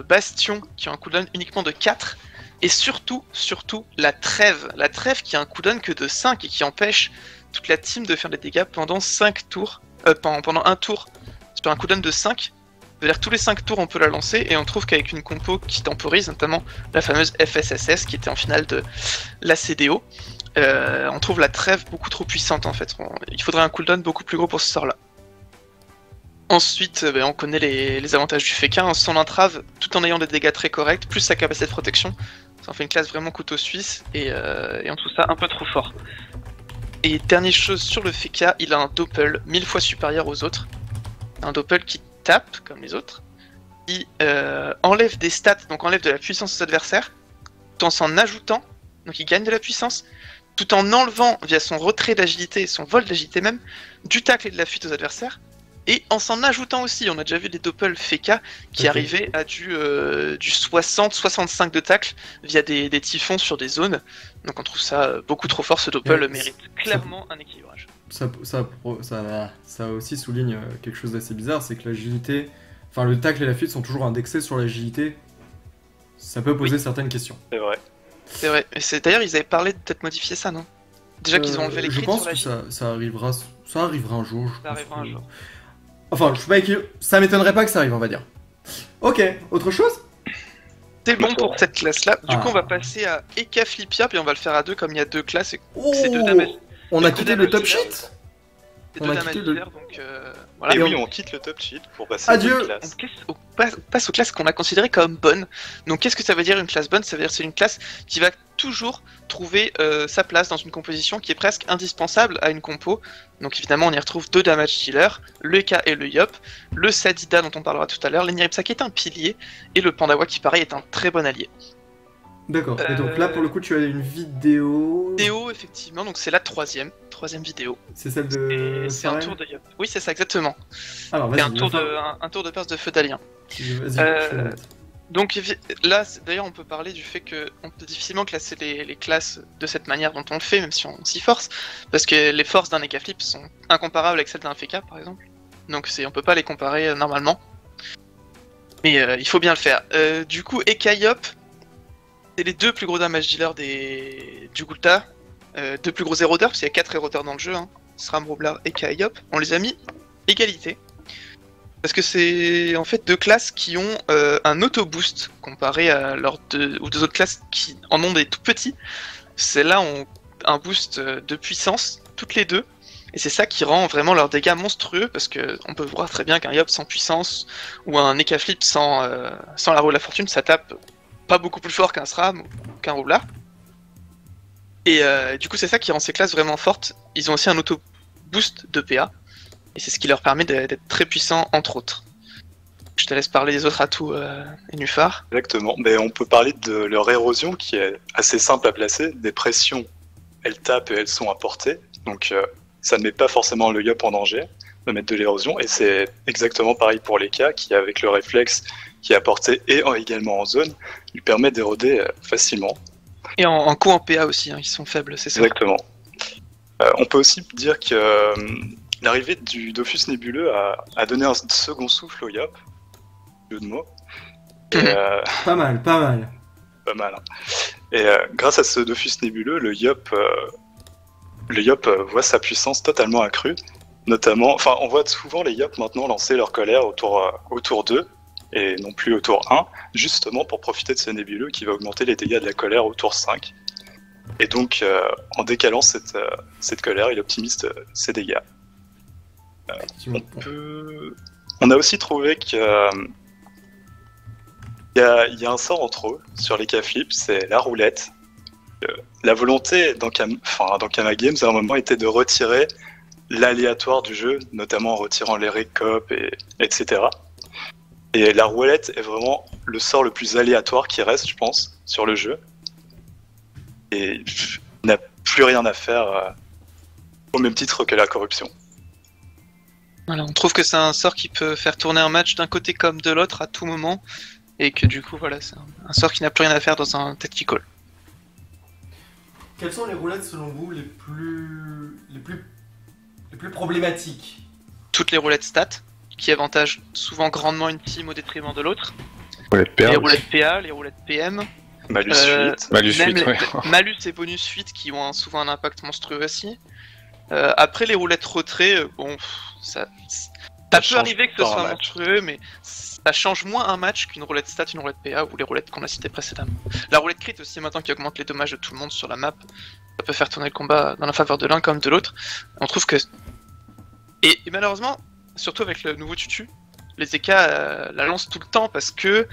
Bastion qui ont un cooldown uniquement de 4. Et surtout, la trêve qui a un cooldown que de 5 et qui empêche toute la team de faire des dégâts pendant 5 tours, pendant un tour sur un cooldown de 5. C'est-à-dire tous les 5 tours on peut la lancer et on trouve qu'avec une compo qui temporise, notamment la fameuse FSSS qui était en finale de la CDO, on trouve la trêve beaucoup trop puissante en fait. Il faudrait un cooldown beaucoup plus gros pour ce sort là. Ensuite, on connaît les avantages du Feka, son entrave tout en ayant des dégâts très corrects, plus sa capacité de protection. Ça en fait une classe vraiment couteau suisse et on trouve ça un peu trop fort. Et dernière chose sur le Feka, il a un doppel 1000 fois supérieur aux autres. Un doppel qui tape comme les autres, qui enlève des stats, donc enlève de la puissance aux adversaires, tout en s'en ajoutant, donc il gagne de la puissance, tout en enlevant via son retrait d'agilité et son vol d'agilité même, du tacle et de la fuite aux adversaires. Et en s'en ajoutant aussi, on a déjà vu des doppels Feka qui arrivaient à du 60-65 de tacle via des typhons sur des zones. Donc on trouve ça beaucoup trop fort, ce doppel mérite clairement un équilibrage. Ça aussi souligne quelque chose d'assez bizarre, c'est que l'agilité, enfin le tacle et la fuite sont toujours indexés sur l'agilité. Ça peut poser certaines questions. C'est vrai. C'est vrai. Et d'ailleurs ils avaient parlé de peut-être modifier ça, non? Déjà qu'ils ont enlevé les crits sur l'agilité. Je pense que ça arrivera un jour. Ça arrivera un jour. Enfin, ça m'étonnerait pas que ça arrive, on va dire. Ok, autre chose? C'est bon pour cette classe-là. Du coup, on va passer à Eka Flipiap et on va le faire à 2 comme il y a 2 classes. Et c'est 2 dames. On a quitté le top sheet? On a quitté le... donc voilà. Et oui, on quitte le top sheet pour passer Adieu. aux classes. On passe aux classes qu'on a considérées comme bonnes. Donc qu'est-ce que ça veut dire une classe bonne? Ça veut dire que c'est une classe qui va toujours trouver sa place dans une composition qui est presque indispensable à une compo. Donc évidemment on y retrouve 2 damage dealers, le Eka et le Yop, le Sadida dont on parlera tout à l'heure, l'Eniripsa qui est un pilier, et le Pandawa qui pareil est un très bon allié. D'accord, et donc là pour le coup tu as une vidéo... Vidéo effectivement, donc c'est la troisième vidéo. C'est celle de... C'est un tour de Yop. Oui c'est ça exactement. Alors c'est un tour de perce de feu d'alien. Vas-y, donc là, d'ailleurs, on peut parler du fait qu'on peut difficilement classer les classes de cette manière dont on le fait, même si on s'y force, parce que les forces d'un Eka Flip sont incomparables avec celles d'un Feka, par exemple. Donc on peut pas les comparer normalement. Mais il faut bien le faire. Du coup, Eka Yop, c'est les 2 plus gros damage dealers du Gul'ta. 2 plus gros érodeurs, parce qu'il y a 4 érodeurs dans le jeu, hein. SRAM, Roblar et Kayop. On les a mis égalité. Parce que c'est en fait 2 classes qui ont un auto-boost comparé à leurs deux autres classes qui en ont des tout petits. Celles-là ont un boost de puissance, toutes les 2. Et c'est ça qui rend vraiment leurs dégâts monstrueux, parce que on peut voir très bien qu'un Yop sans puissance ou un Eka Flip sans la roue de la fortune, ça tape pas beaucoup plus fort qu'un SRAM ou qu'un Roblar. Et du coup c'est ça qui rend ces classes vraiment fortes. Ils ont aussi un auto-boost de PA, et c'est ce qui leur permet d'être très puissants entre autres. Je te laisse parler des autres atouts Nénuphar. Exactement, mais on peut parler de leur érosion qui est assez simple à placer. Des pressions, elles tapent et elles sont à portée, donc ça ne met pas forcément le Yop en danger de mettre de l'érosion, et c'est exactement pareil pour les cas qui, avec le réflexe qui est à portée et également en zone, lui permet d'éroder facilement. Et en coup en PA aussi, hein, ils sont faibles, c'est ça. Exactement. On peut aussi dire que l'arrivée du Dofus nébuleux a donné un second souffle au Yop, jeu de mots. Et, Pas mal. Pas mal. Hein. Et grâce à ce Dofus nébuleux, le Yop voit sa puissance totalement accrue. Notamment, enfin, on voit souvent les Yop maintenant lancer leur colère autour 2 et non plus au tour 1, justement pour profiter de ce nébuleux qui va augmenter les dégâts de la colère au tour 5. Et donc, en décalant cette colère, il optimise ses dégâts. On a aussi trouvé qu'il y a un sort en trop sur les K-flips, c'est la roulette. La volonté dans Kama Games à un moment était de retirer l'aléatoire du jeu, notamment en retirant les récop etc. Et la roulette est vraiment le sort le plus aléatoire qui reste, je pense, sur le jeu. Et il n'a plus rien à faire au même titre que la corruption. Voilà, on trouve que c'est un sort qui peut faire tourner un match d'un côté comme de l'autre à tout moment, et que du coup, voilà, c'est un sort qui n'a plus rien à faire dans un tactical. Quelles sont les roulettes selon vous les plus problématiques? Toutes les roulettes stats, qui avantagent souvent grandement une team au détriment de l'autre. PA, les roulettes PA, les roulettes PM. Malus 8. Malus et bonus 8 qui ont souvent un impact monstrueux aussi. Après les roulettes retrait, bon, ça peut arriver que ce soit monstrueux, mais ça change moins un match qu'une roulette stat, une roulette PA ou les roulettes qu'on a citées précédemment. La roulette crit aussi maintenant qui augmente les dommages de tout le monde sur la map, ça peut faire tourner le combat dans la faveur de l'un comme de l'autre. On trouve que... Et malheureusement, surtout avec le nouveau tutu, les EK la lancent tout le temps parce que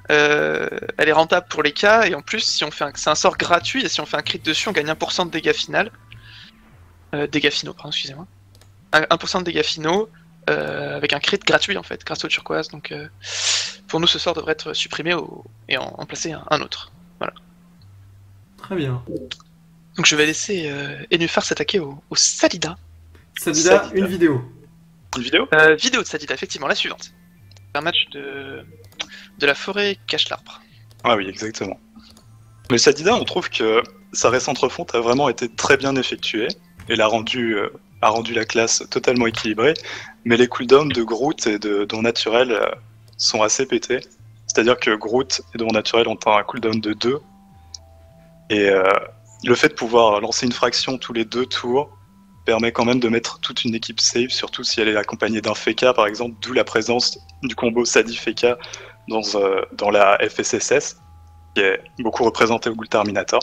elle est rentable pour les cas, et en plus si on fait c'est un sort gratuit, et si on fait un crit dessus on gagne 1% de dégâts finaux. Dégâts finaux, pardon, excusez-moi. 1% de dégâts finaux avec un crit gratuit en fait, grâce au turquoise. Donc pour nous ce sort devrait être supprimé et en placer un autre. Voilà. Très bien. Donc je vais laisser Nénuphar s'attaquer au Sadida. Sadida, une vidéo. Une vidéo Vidéo de Sadida, effectivement, la suivante. Un match de la forêt cache l'arbre. Ah oui, exactement. Mais Sadida, on trouve que sa récente refonte a vraiment été très bien effectuée. Elle a rendu la classe totalement équilibrée, mais les cooldowns de Groot et de Don Naturel sont assez pétés. C'est-à-dire que Groot et Don Naturel ont un cooldown de 2, et le fait de pouvoir lancer une fraction tous les 2 tours permet quand même de mettre toute une équipe safe, surtout si elle est accompagnée d'un Feka par exemple, d'où la présence du combo Sadi-Feka dans la FSSS, qui est beaucoup représenté au Gul'Terminator.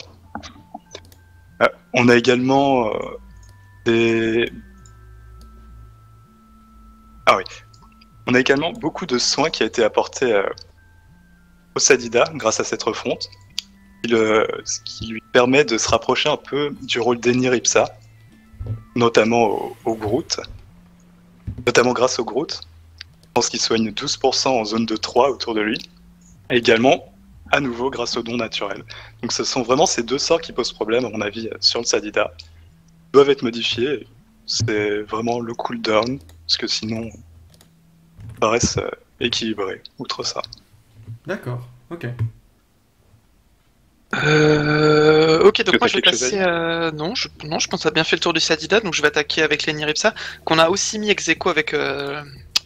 On a également on a également beaucoup de soins qui a été apporté au Sadida grâce à cette refonte, ce qui lui permet de se rapprocher un peu du rôle d'Enir-Ipsa, notamment au Groot, notamment grâce au Groot. Je pense qu'il soigne 12% en zone de 3 autour de lui, et également à nouveau grâce au don naturel. Donc ce sont vraiment ces 2 sorts qui posent problème à mon avis sur le Sadida. Ils doivent être modifiés, c'est vraiment le cooldown, parce que sinon ils paraissent équilibrés, outre ça. D'accord, ok. Ok, donc moi je vais passer non, je pense que ça a bien fait le tour du Sadida, donc je vais attaquer avec l'Enir-Ipsa, qu'on a aussi mis ex aequo avec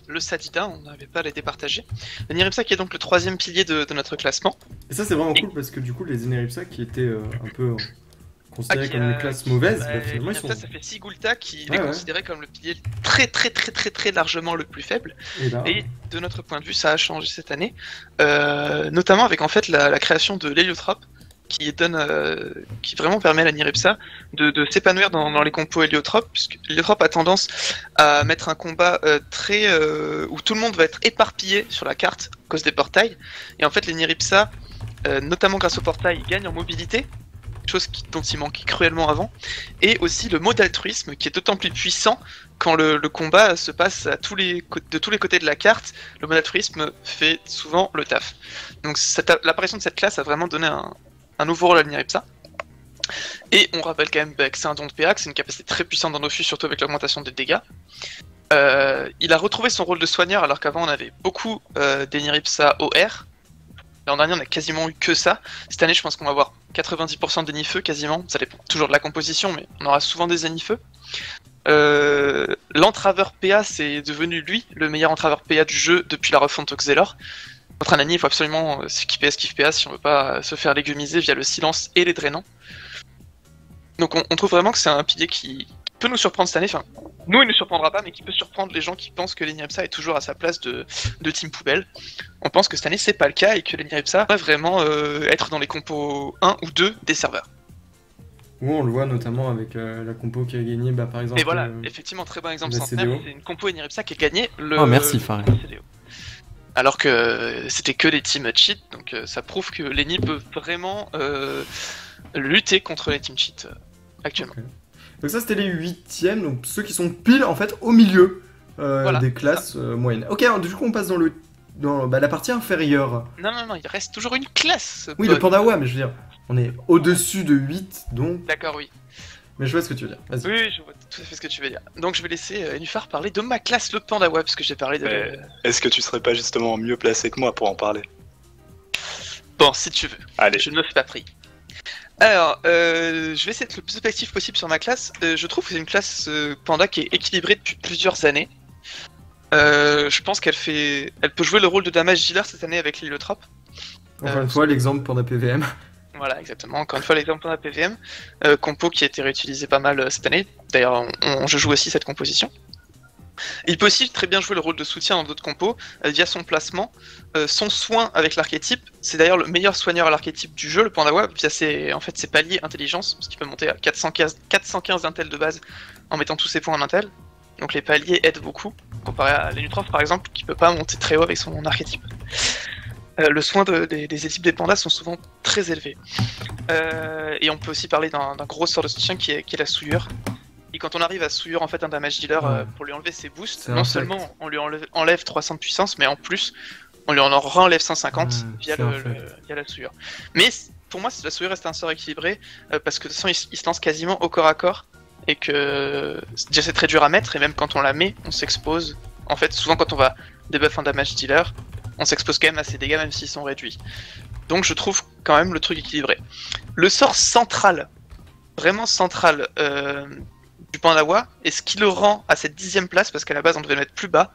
le Sadida, on n'avait pas à les départager. Le Niripsa qui est donc le 3e pilier de notre classement. Et ça c'est vraiment cool parce que du coup les Niripsa qui étaient un peu considérés comme une classe mauvaise, finalement ils sont... Ça fait Sigulta qui est considéré comme le pilier très largement le plus faible. Et de notre point de vue ça a changé cette année, notamment avec en fait la création de l'héliotrope qui vraiment permet à la Niripsa de s'épanouir dans les compos héliotropes, puisque l'héliotrope a tendance à mettre un combat où tout le monde va être éparpillé sur la carte à cause des portails, et en fait les Niripsa, notamment grâce aux portails, gagnent en mobilité, chose dont il manquait cruellement avant, et aussi le mode altruisme qui est d'autant plus puissant quand le combat se passe de tous les côtés de la carte. Le mode altruisme fait souvent le taf. Donc l'apparition de cette classe a vraiment donné un nouveau rôle à l'Niripsa. Et on rappelle quand même que c'est un don de PA, que c'est une capacité très puissante dans Dofus, surtout avec l'augmentation des dégâts. Il a retrouvé son rôle de soigneur alors qu'avant on avait beaucoup des Niripsa OR. L'an dernier on a quasiment eu que ça. Cette année je pense qu'on va avoir 90% de Nifeu quasiment. Ça dépend toujours de la composition, mais on aura souvent des Nifeu. L'entraveur PA c'est devenu lui le meilleur entraveur PA du jeu depuis la refonte au Xelor. Contre un Annie, il faut absolument skipper PA si on veut pas se faire légumiser via le silence et les drainants. Donc on trouve vraiment que c'est un pilier qui peut nous surprendre cette année. Enfin, nous il nous surprendra pas, mais qui peut surprendre les gens qui pensent que l'Niripsa est toujours à sa place de team poubelle. On pense que cette année c'est pas le cas et que l'Niripsa va vraiment être dans les compos 1 ou 2 des serveurs. Oui, on le voit notamment avec la compo qui a gagné par exemple. Et voilà, effectivement, très bon exemple centenaire, c'est une compo Niripsa qui a gagné le merci Farid. CDO. Alors que c'était que les teams cheat, donc ça prouve que l'Eni peut vraiment lutter contre les teams cheat actuellement. Okay. Donc ça c'était les 8e, donc ceux qui sont pile en fait au milieu des classes moyennes. Ok, du coup on passe dans la partie inférieure. Non, il reste toujours une classe. Oui, le Pandawa, mais je veux dire, on est au-dessus de 8, donc... D'accord, oui. Mais je vois ce que tu veux dire, vas-y. Oui, je vois tout à fait ce que tu veux dire. Donc je vais laisser Nufar parler de ma classe, le Pandawa, parce que j'ai parlé de... Est-ce que tu serais pas justement mieux placé que moi pour en parler? Bon, si tu veux. Allez. Je ne me fais pas pris. Alors, je vais essayer d'être le plus objectif possible sur ma classe. Je trouve que c'est une classe Panda qui est équilibrée depuis plusieurs années. Je pense qu'elle peut jouer le rôle de damage dealer cette année avec l'héliotrope. Encore une fois, l'exemple Panda PVM. Voilà, exactement. Encore une fois, l'exemple Panda PVM. Compo qui a été réutilisé pas mal cette année. D'ailleurs, je joue aussi cette composition. Il peut aussi très bien jouer le rôle de soutien dans d'autres compos via son placement, son soin avec l'archétype. C'est d'ailleurs le meilleur soigneur à l'archétype du jeu, le Pandawa, via ses paliers intelligence, parce qu'il peut monter à 415 d'intel de base en mettant tous ses points en intel. Donc les paliers aident beaucoup, comparé à l'Enutrof par exemple, qui peut pas monter très haut avec son archétype. Le soin des équipes des pandas sont souvent très élevés. Et on peut aussi parler d'un gros sort de soutien qui est la souillure. Et quand on arrive à souillure en fait un damage dealer pour lui enlever ses boosts, non seulement on lui enlève 300 de puissance, mais en plus on lui en renlève 150 via la souillure. Mais pour moi la souillure reste un sort équilibré parce que de toute façon il se lance quasiment au corps à corps et que déjà c'est très dur à mettre et même quand on la met on s'expose. En fait souvent quand on va debuff un damage dealer on s'expose quand même à ses dégâts même s'ils sont réduits. Donc je trouve quand même le truc équilibré. Le sort central, vraiment central du Pandawa, et ce qui le rend à cette 10e place, parce qu'à la base on devait le mettre plus bas,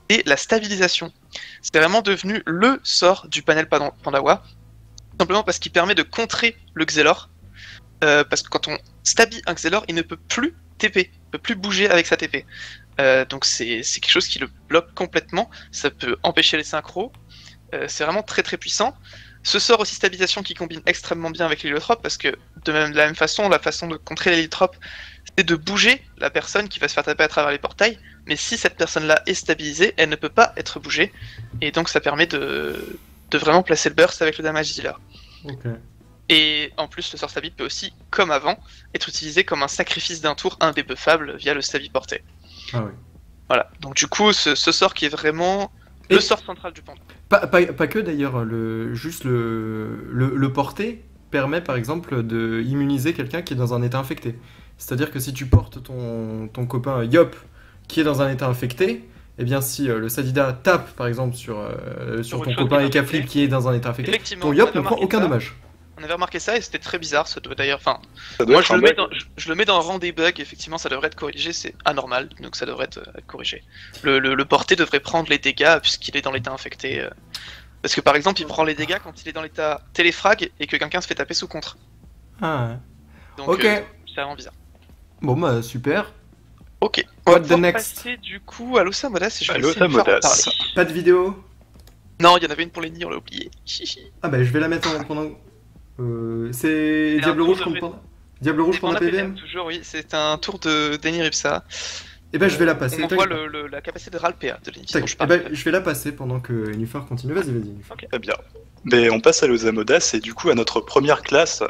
et la stabilisation. C'est vraiment devenu le sort du panel Pandawa, simplement parce qu'il permet de contrer le Xelor, parce que quand on stabille un Xelor, il ne peut plus TP, il ne peut plus bouger avec sa TP. Donc c'est quelque chose qui le bloque complètement, ça peut empêcher les synchros, c'est vraiment très très puissant. Ce sort aussi stabilisation qui combine extrêmement bien avec l'héliotrope, parce que de la même façon, la façon de contrer l'héliotrope, c'est de bouger la personne qui va se faire taper à travers les portails, mais si cette personne-là est stabilisée, elle ne peut pas être bougée, et donc ça permet de vraiment placer le burst avec le damage dealer. Okay. Et en plus, le sort stabi peut aussi, comme avant, être utilisé comme un sacrifice d'un tour indébuffable via le stabi porté. Ah oui. Voilà, donc du coup, ce sort qui est vraiment le sort central du Panda. Pas que d'ailleurs, juste le porté permet par exemple de immuniser quelqu'un qui est dans un état infecté. C'est-à-dire que si tu portes ton copain Yop qui est dans un état infecté, eh bien si le Sadida tape par exemple sur ton copain Ekaflip qui est dans un état infecté, ton Yop ne prend aucun dommage. On avait remarqué ça et c'était très bizarre, ça doit d'ailleurs... Enfin, Ça doit moi être un bug. je le mets dans le rang des bugs, effectivement ça devrait être corrigé, c'est anormal, donc ça devrait être corrigé. Le porté devrait prendre les dégâts puisqu'il est dans l'état infecté. Parce que par exemple il prend les dégâts quand il est dans l'état téléfrag et que quelqu'un se fait taper sous contre. Ah ouais. Donc Ok. c'est vraiment bizarre. Bon bah super. Ok, What on the va next? passer du coup à l'Ossa Modas et je vais Allo laisser Nufar en Modas. parler. Pas de vidéo? Non, il y en avait une pour les nids, on l'a oublié. Ah bah je vais la mettre en pendant... c'est un Diable tour Rouge de contre ré- Panda. Diable Rouge contre PVM? Toujours, oui, c'est un tour de Denny Ripsa. Et bah je vais la passer. On voit la capacité de Ralpea de l'initiative. Tac. Eh ben, je vais la passer pendant que Nufar continue. Vas-y, Nufar. Très bien. Mais on passe à l'Osamodas et du coup à notre première classe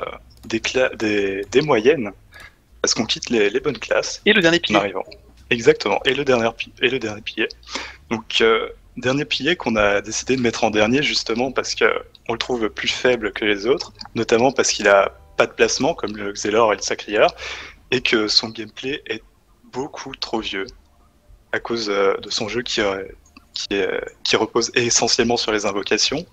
des moyennes, parce qu'on quitte les bonnes classes Et le dernier en pilier. arrivant. Exactement. Et le dernier pilier. Donc dernier pilier qu'on a décidé de mettre en dernier justement parce que on le trouve plus faible que les autres, notamment parce qu'il a pas de placement comme le Xelor et le Sacriar, et que son gameplay est beaucoup trop vieux à cause de son jeu qui repose essentiellement sur les invocations.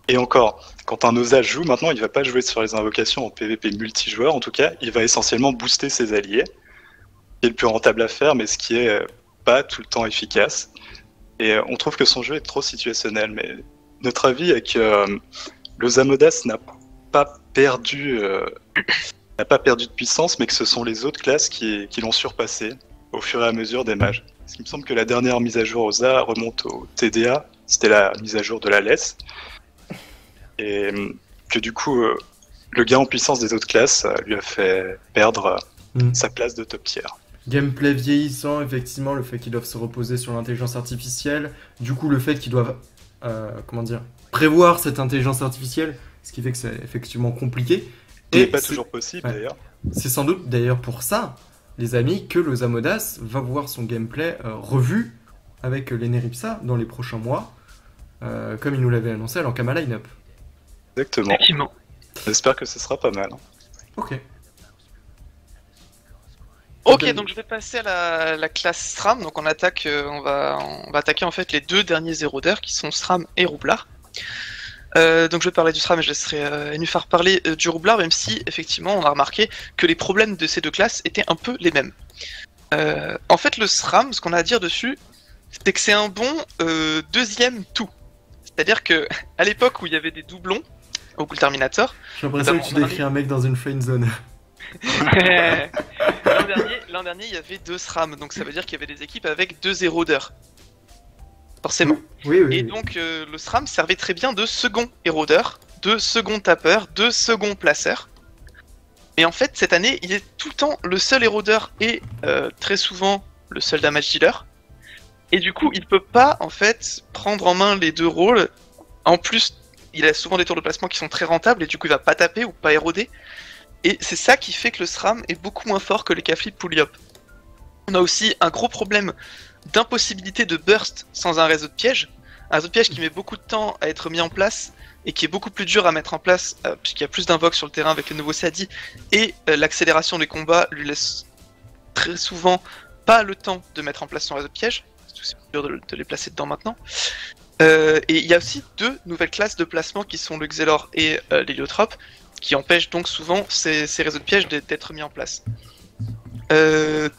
Et encore, quand un Osa joue maintenant, il va pas jouer sur les invocations en PvP multijoueur, en tout cas, il va essentiellement booster ses alliés, ce qui est le plus rentable à faire, mais ce qui est pas tout le temps efficace. Et on trouve que son jeu est trop situationnel, mais notre avis est que l'Osamodas n'a pas perdu de puissance, mais que ce sont les autres classes qui l'ont surpassé au fur et à mesure des mages. Parce qu'il me semble que la dernière mise à jour Osa remonte au TDA, c'était la mise à jour de la LES, et que du coup, le gain en puissance des autres classes lui a fait perdre sa place de top tier. Gameplay vieillissant, effectivement, le fait qu'ils doivent se reposer sur l'intelligence artificielle, du coup le fait qu'ils doivent, prévoir cette intelligence artificielle, ce qui fait que c'est effectivement compliqué. Ce n'est pas toujours possible d'ailleurs. C'est sans doute d'ailleurs pour ça, les amis, que le Zamodas va voir son gameplay revu avec l'Eneripsa dans les prochains mois, comme il nous l'avait annoncé à l'Ankama Line-Up. Exactement. Effectivement. J'espère que ce sera pas mal. Ok. Ok, donc je vais passer à la classe SRAM. Donc on attaque, on va attaquer en fait les deux derniers érodeurs qui sont SRAM et Roublard. Donc je vais parler du SRAM et je laisserai Nufar parler du Roublard, même si effectivement on a remarqué que les problèmes de ces deux classes étaient un peu les mêmes. En fait le SRAM, ce qu'on a à dire dessus, c'est que c'est un bon deuxième tout. C'est-à-dire que à l'époque où il y avait des doublons au Ghoul Terminator, j'ai l'impression que tu décris un mec dans une friend zone. L'an dernier, il y avait 2 SRAM, donc ça veut dire qu'il y avait des équipes avec 2 érodeurs. Forcément. Oui. Donc le SRAM servait très bien de second érodeur, de second tapeur, de second placeur. Mais en fait, cette année, il est tout le temps le seul érodeur et très souvent le seul damage dealer. Et du coup, il peut pas en fait prendre en main les deux rôles. En plus, il a souvent des tours de placement qui sont très rentables et du coup, il va pas taper ou pas éroder. Et c'est ça qui fait que le SRAM est beaucoup moins fort que les K-Flip ou l'IOP. On a aussi un gros problème d'impossibilité de burst sans un réseau de pièges. Un réseau de pièges qui met beaucoup de temps à être mis en place et qui est beaucoup plus dur à mettre en place puisqu'il y a plus d'invoques sur le terrain avec le nouveau Sadi et l'accélération des combats lui laisse très souvent pas le temps de mettre en place son réseau de pièges. C'est plus dur de les placer dedans maintenant. Et il y a aussi 2 nouvelles classes de placement qui sont le Xelor et l'Héliotrope, qui empêche donc souvent ces réseaux de pièges d'être mis en place.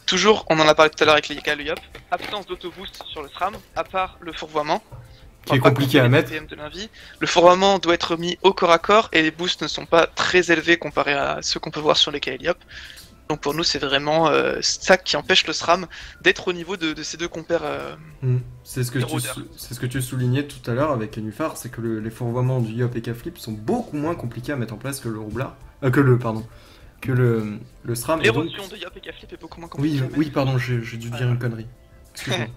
Toujours, on en a parlé tout à l'heure avec les Yaka, le Yop, absence d'autoboost sur le SRAM, à part le fourvoiement. Qui est compliqué à mettre. Le fourvoiement doit être mis au corps à corps et les boosts ne sont pas très élevés comparés à ceux qu'on peut voir sur les Kaeliop. Donc pour nous, c'est vraiment ça qui empêche le SRAM d'être au niveau de ces deux compères. C'est ce que tu soulignais tout à l'heure avec Nufar, c'est que les fourvoiements du Yop et K-Flip sont beaucoup moins compliqués à mettre en place que le Roublard, que le SRAM. L'érosion de Yop et K-Flip est beaucoup moins compliquée. Oui, pardon, j'ai dû dire une connerie. Excuse-moi.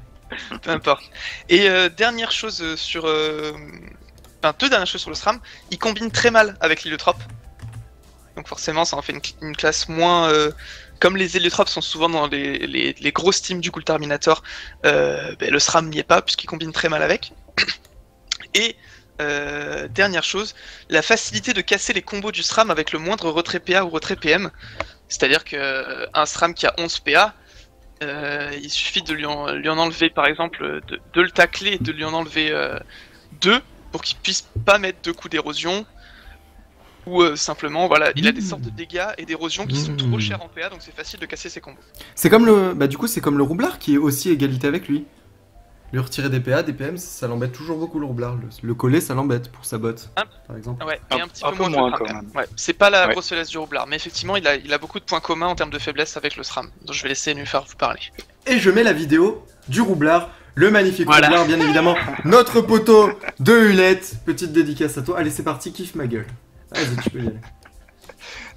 Peu importe. Et dernière chose sur... Enfin, 2 dernières choses sur le SRAM, il combine très mal avec l'Héliotrope. Donc forcément, ça en fait une classe moins... Comme les Héliotropes sont souvent dans les grosses teams du Ghoul Terminator, le SRAM n'y est pas, puisqu'il combine très mal avec. Et dernière chose, la facilité de casser les combos du SRAM avec le moindre retrait PA ou retrait PM. C'est-à-dire qu'un SRAM qui a 11 PA, il suffit de lui en enlever, par exemple, de le tacler et de lui en enlever 2 pour qu'il puisse pas mettre 2 coups d'érosion. Ou simplement, voilà, il a des sortes de dégâts et d'érosion qui sont trop chers en PA, donc c'est facile de casser ses combos. C'est comme le... Bah du coup, c'est comme le roublard qui est aussi égalité avec lui. Lui retirer des PA, des PM, ça l'embête toujours beaucoup le roublard. Le coller, ça l'embête pour sa botte, par exemple. Ouais, mais un petit peu moins quand même. Ouais, c'est pas la grosse faiblesse du roublard, mais effectivement, il a beaucoup de points communs en termes de faiblesse avec le SRAM. Donc je vais laisser Nufar vous parler. Et je mets la vidéo du roublard, le magnifique roublard, bien évidemment. Notre poteau de Hulette. Petite dédicace à toi. Allez, c'est parti, kiffe ma gueule. Vas-y, tu peux y aller.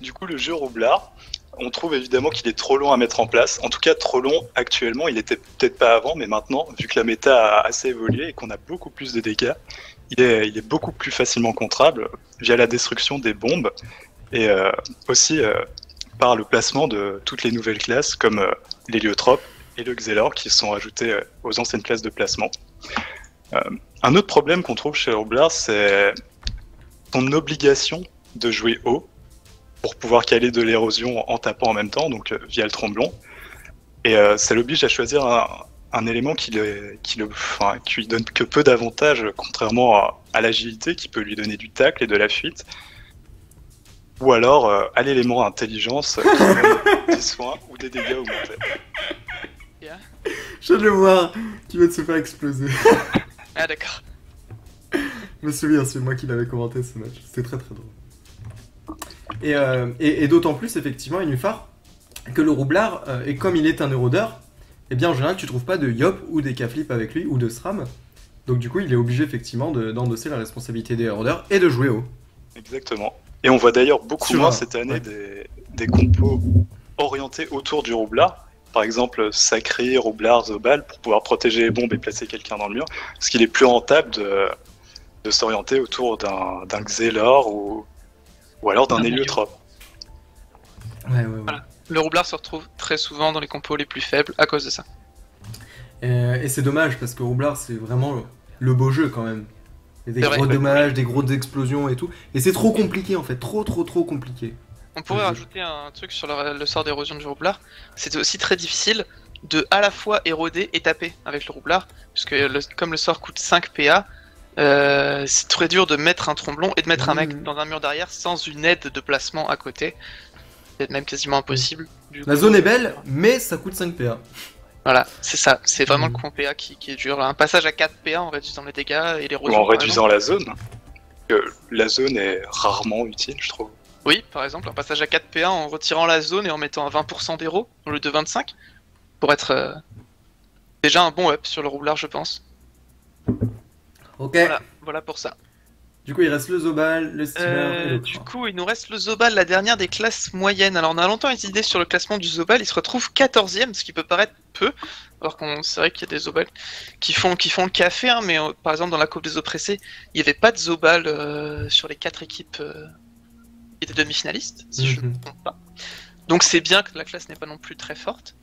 Du coup, le jeu roublard, on trouve évidemment qu'il est trop long à mettre en place. En tout cas, trop long actuellement. Il était peut-être pas avant, mais maintenant, vu que la méta a assez évolué et qu'on a beaucoup plus de dégâts, il est beaucoup plus facilement contrable via la destruction des bombes et aussi par le placement de toutes les nouvelles classes comme l'héliotrope et le Xelor qui sont ajoutés aux anciennes classes de placement. Un autre problème qu'on trouve chez roublard, c'est son obligation de jouer haut pour pouvoir caler de l'érosion en tapant en même temps, donc via le tromblon. Et ça l'oblige à choisir un élément qui lui donne que peu d'avantages, contrairement à l'agilité qui peut lui donner du tacle et de la fuite. Ou alors à l'élément intelligence qui donne des soins ou des dégâts augmentés. Je viens de le voir, qui va se faire exploser. Ah d'accord. Je me souviens, c'est moi qui l'avais commenté ce match, c'était très très drôle. Et d'autant plus, effectivement, Nufar, que le roublard, et comme il est un erodeur, eh bien en général tu trouves pas de Yop ou des K-Flip avec lui, ou de SRAM. Donc du coup il est obligé effectivement d'endosser la responsabilité des erodeurs et de jouer haut. Exactement. Et on voit d'ailleurs beaucoup moins cette année des compos orientés autour du roublard. Par exemple, Sacré, Roublard, Zobal, pour pouvoir protéger les bombes et placer quelqu'un dans le mur. Parce qu'il est plus rentable de s'orienter autour d'un Xelor ou alors d'un héliotrope. Ouais. Voilà. Le roublard se retrouve très souvent dans les compos les plus faibles à cause de ça. Et c'est dommage parce que roublard c'est vraiment le beau jeu quand même. Il y a des gros dommages, des grosses explosions et tout. Et c'est trop compliqué en fait, trop compliqué. On pourrait rajouter un truc sur le sort d'érosion du roublard. C'est aussi très difficile de à la fois éroder et taper avec le roublard. Puisque comme le sort coûte 5 PA, c'est très dur de mettre un tromblon et de mettre un mec dans un mur derrière sans une aide de placement à côté. C'est même quasiment impossible. La zone est belle, mais ça coûte 5 PA. Voilà, c'est ça. C'est vraiment le coût PA qui est dur. Un passage à 4 PA en réduisant les dégâts et l'érosion. Ou en réduisant la zone. La zone est rarement utile, je trouve. Oui, par exemple, un passage à 4 PA en retirant la zone et en mettant à 20% d'héros au lieu de 25 pour être déjà un bon up sur le roublard, je pense. Ok. Voilà pour ça. Du coup, il reste le Zobal, le Steamer et le Du coup, il nous reste le Zobal, la dernière des classes moyennes. Alors, on a longtemps hésité sur le classement du Zobal. Il se retrouve 14ème, ce qui peut paraître peu. Alors qu'on c'est vrai qu'il y a des Zobal qui font le café, hein, mais par exemple, dans la Coupe des Oppressés, il n'y avait pas de Zobal sur les 4 équipes qui étaient demi-finalistes, si je ne me trompe pas. Donc, c'est bien que la classe n'est pas non plus très forte.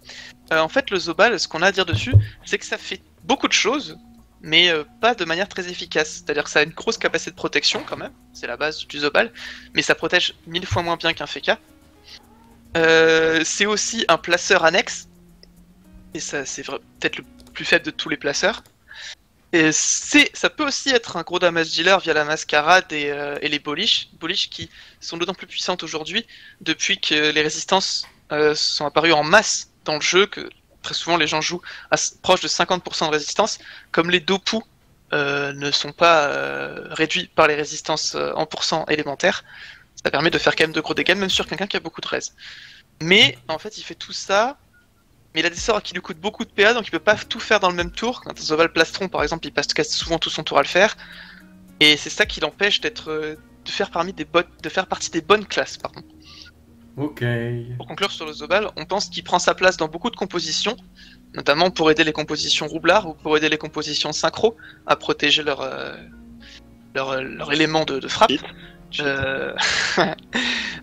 En fait, le Zobal, ce qu'on a à dire dessus, c'est que ça fait beaucoup de choses, mais pas de manière très efficace. C'est-à-dire que ça a une grosse capacité de protection quand même, c'est la base du Zobal, mais ça protège 1000 fois moins bien qu'un Feka. C'est aussi un placeur annexe, et ça c'est peut-être le plus faible de tous les placeurs. Et ça peut aussi être un gros damage dealer via la mascarade et les Bolish qui sont d'autant plus puissantes aujourd'hui depuis que les résistances sont apparues en masse dans le jeu, que très souvent les gens jouent proche de 50% de résistance, comme les Dopu ne sont pas réduits par les résistances en pourcent élémentaires, ça permet de faire quand même de gros dégâts, même sur quelqu'un qui a beaucoup de res. Mais en fait il fait tout ça, mais il a des sorts qui lui coûtent beaucoup de PA, donc il peut pas tout faire dans le même tour. Quand un Zobal Plastron par exemple, il passe souvent tout son tour à le faire, et c'est ça qui l'empêche de faire partie des bonnes classes par contre. Ok. Pour conclure sur le Zobal, on pense qu'il prend sa place dans beaucoup de compositions, notamment pour aider les compositions roublard ou pour aider les compositions synchro à protéger leur élément de frappe.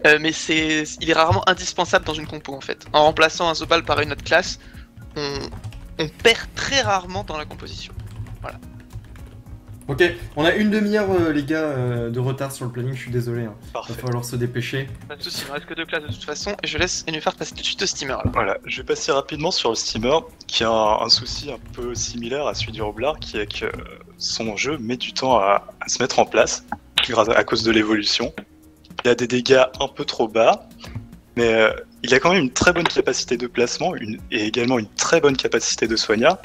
Mais il est rarement indispensable dans une compo en fait. En remplaçant un Zobal par une autre classe, on perd très rarement dans la composition. Voilà. Ok, on a une demi-heure les gars de retard sur le planning, je suis désolé. Hein. Il va falloir se dépêcher. Pas de soucis, il ne reste que 2 classes de toute façon et je laisse Nufar passer tout de suite au steamer là. Voilà, je vais passer rapidement sur le steamer qui a un souci un peu similaire à celui du roublard, qui est que son jeu met du temps à se mettre en place à cause de l'évolution. il a des dégâts un peu trop bas, mais il a quand même une très bonne capacité de placement et également une très bonne capacité de soignard.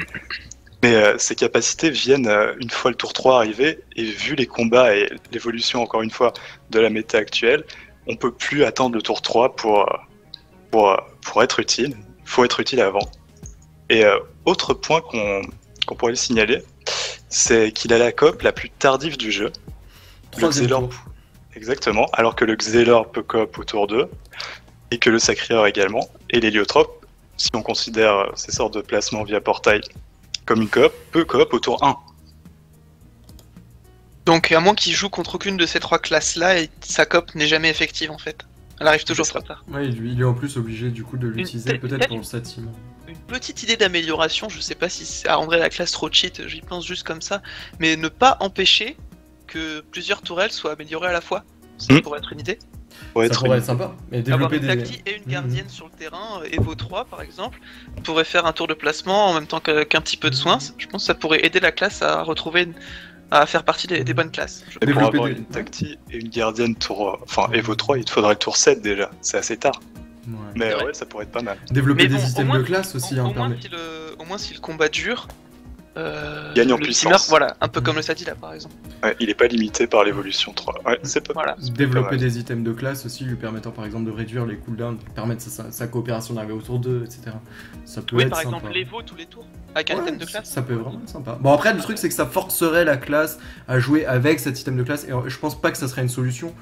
Mais ces capacités viennent une fois le tour 3 arrivé, et vu les combats et l'évolution, encore une fois, de la méta actuelle, on peut plus attendre le tour 3 pour être utile. Il faut être utile avant. Et autre point qu'on pourrait le signaler, c'est qu'il a la coop la plus tardive du jeu. Troisième tour. Exactement, alors que le Xelor peut coop au tour 2, et que le Sacrieur également, et l'Héliotrope, si on considère ces sortes de placements via portail comme une coop, peut coop au tour 1. Donc à moins qu'il joue contre aucune de ces 3 classes-là, sa coop n'est jamais effective en fait. Elle arrive toujours trop tard. Ouais, il est en plus obligé du coup de l'utiliser peut-être pour sa team. Une petite idée d'amélioration, je sais pas si ça rendrait la classe trop cheat, j'y pense juste comme ça, mais ne pas empêcher que plusieurs tourelles soient améliorées à la fois. Ça pourrait être une idée. Ça pourrait être sympa. Mais développer avoir une tactique et une gardienne sur le terrain, Evo 3 par exemple, pourrait faire un tour de placement en même temps qu'un petit peu de soins. Je pense que ça pourrait aider la classe à retrouver, à faire partie des bonnes classes. Et pour avoir une tactique et une gardienne tour, Evo 3, il te faudrait le tour 7 déjà, c'est assez tard. Ouais. Mais ouais, ça pourrait être pas mal. Développer des systèmes de classe aussi. Au moins si le combat dure, gagne en puissance. Voilà, un peu comme le Sadi là par exemple. Ouais, il est pas limité par l'évolution 3. Ouais, c'est pas voilà. Développer des items de classe aussi, lui permettant par exemple de réduire les cooldowns, permettre sa coopération d'arriver au tour 2, etc. Ça peut être par sympa. exemple l'Evo tous les tours, avec un item de classe. Ça peut vraiment être sympa. Bon après le truc c'est que ça forcerait la classe à jouer avec cet item de classe, et je pense pas que ça serait une solution.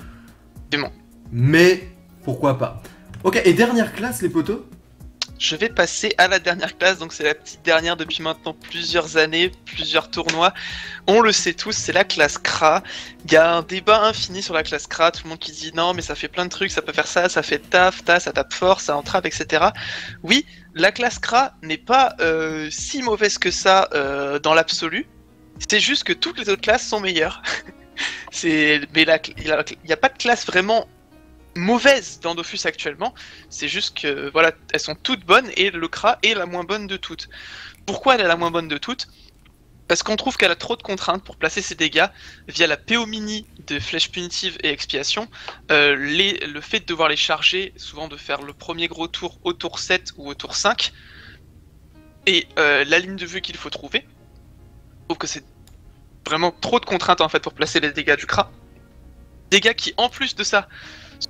Vraiment. Mais pourquoi pas. Ok, et dernière classe les potos. Je vais passer à la dernière classe, donc c'est la petite dernière depuis maintenant plusieurs années, plusieurs tournois. On le sait tous, c'est la classe Kra. Il y a un débat infini sur la classe Kra, tout le monde qui dit non mais ça fait plein de trucs, ça peut faire ça, ça fait taf, ça tape fort, ça entrave, etc. Oui, la classe Kra n'est pas si mauvaise que ça dans l'absolu, c'est juste que toutes les autres classes sont meilleures. Mais il n'y a pas de classe vraiment mauvaise dans Dofus actuellement, c'est juste que voilà, elles sont toutes bonnes et le Kra est la moins bonne de toutes. Pourquoi elle est la moins bonne de toutes ? Parce qu'on trouve qu'elle a trop de contraintes pour placer ses dégâts via la PO mini de flèche punitive et expiation, le fait de devoir les charger, souvent de faire le premier gros tour au tour 7 ou au tour 5, et la ligne de vue qu'il faut trouver. Je trouve que c'est vraiment trop de contraintes en fait pour placer les dégâts du Kra. Dégâts qui en plus de ça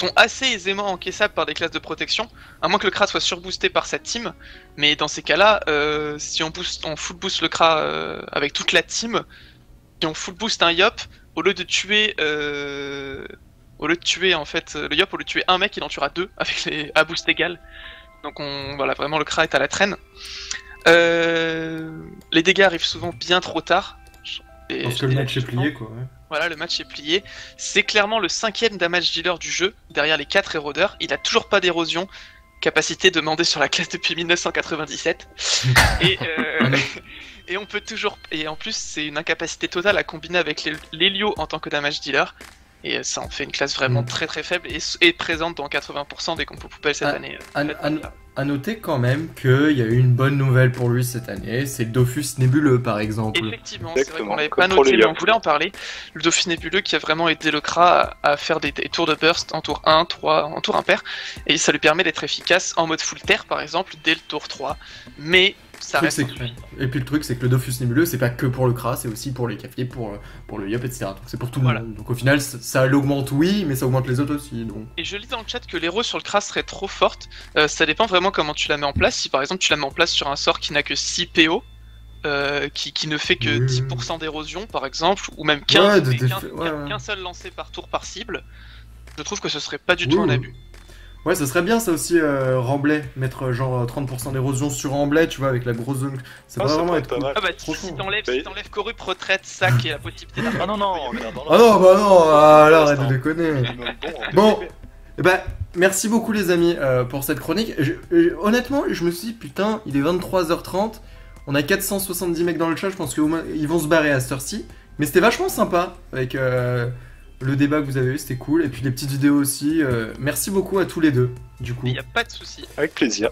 sont assez aisément encaissables par des classes de protection, à moins que le Kra soit surboosté par sa team, mais dans ces cas-là, si on full boost le Kra avec toute la team, si on full boost un Yop, au lieu de tuer en fait le Yop, au lieu de tuer un mec, il en tuera 2 avec à boost égal. Donc voilà, vraiment le Kra est à la traîne. Les dégâts arrivent souvent bien trop tard. Parce que le match est plié quoi. Ouais. Voilà, le match est plié. C'est clairement le 5ème damage dealer du jeu, derrière les 4 érodeurs. Il a toujours pas d'érosion, capacité demandée sur la classe depuis 1997. Et on peut toujours. Et en plus, c'est une incapacité totale à combiner avec l'Hélio en tant que damage dealer. Et ça en fait une classe vraiment très très faible et présente dans 80% des compos poubelles cette année. À noter quand même qu'il y a eu une bonne nouvelle pour lui cette année, c'est le Dofus nébuleux par exemple. Effectivement, c'est vrai qu'on l'avait pas noté mais on voulait en parler. Le Dofus nébuleux qui a vraiment aidé le Kra à faire des tours de burst en tour 1, 3, en tour impair, et ça lui permet d'être efficace en mode full terre par exemple dès le tour 3. Mais ça reste et puis le truc c'est que le Dofus nébuleux c'est pas que pour le Kra, c'est aussi pour les Cafiers, pour le Yop, etc. Donc c'est pour tout le monde. Donc au final ça l'augmente oui, mais ça augmente les autres aussi. Donc. Et je lis dans le chat que l'héros sur le Kra serait trop forte. Ça dépend vraiment comment tu la mets en place. Si par exemple tu la mets en place sur un sort qui n'a que 6 PO, qui ne fait que 10% d'érosion par exemple, ou même qu'un seul lancé par tour par cible, je trouve que ce serait pas du tout un abus. Ouais, ça serait bien ça aussi, Remblai, mettre genre 30% d'érosion sur Remblai, tu vois, avec la grosse zone. Ça va vraiment être pas mal. Ah bah si t'enlèves Corrupt, Retraite, Sac et la possibilité d'un... Ah non, alors arrête de déconner. Bon, et bah, merci beaucoup les amis pour cette chronique. Honnêtement, je me suis dit, putain, il est 23h30, on a 470 mecs dans le chat, je pense qu'ils vont se barrer à cette heure-ci. Mais c'était vachement sympa avec... le débat que vous avez eu, c'était cool, et puis les petites vidéos aussi. Merci beaucoup à tous les deux, du coup. Il n'y a pas de souci. Avec plaisir.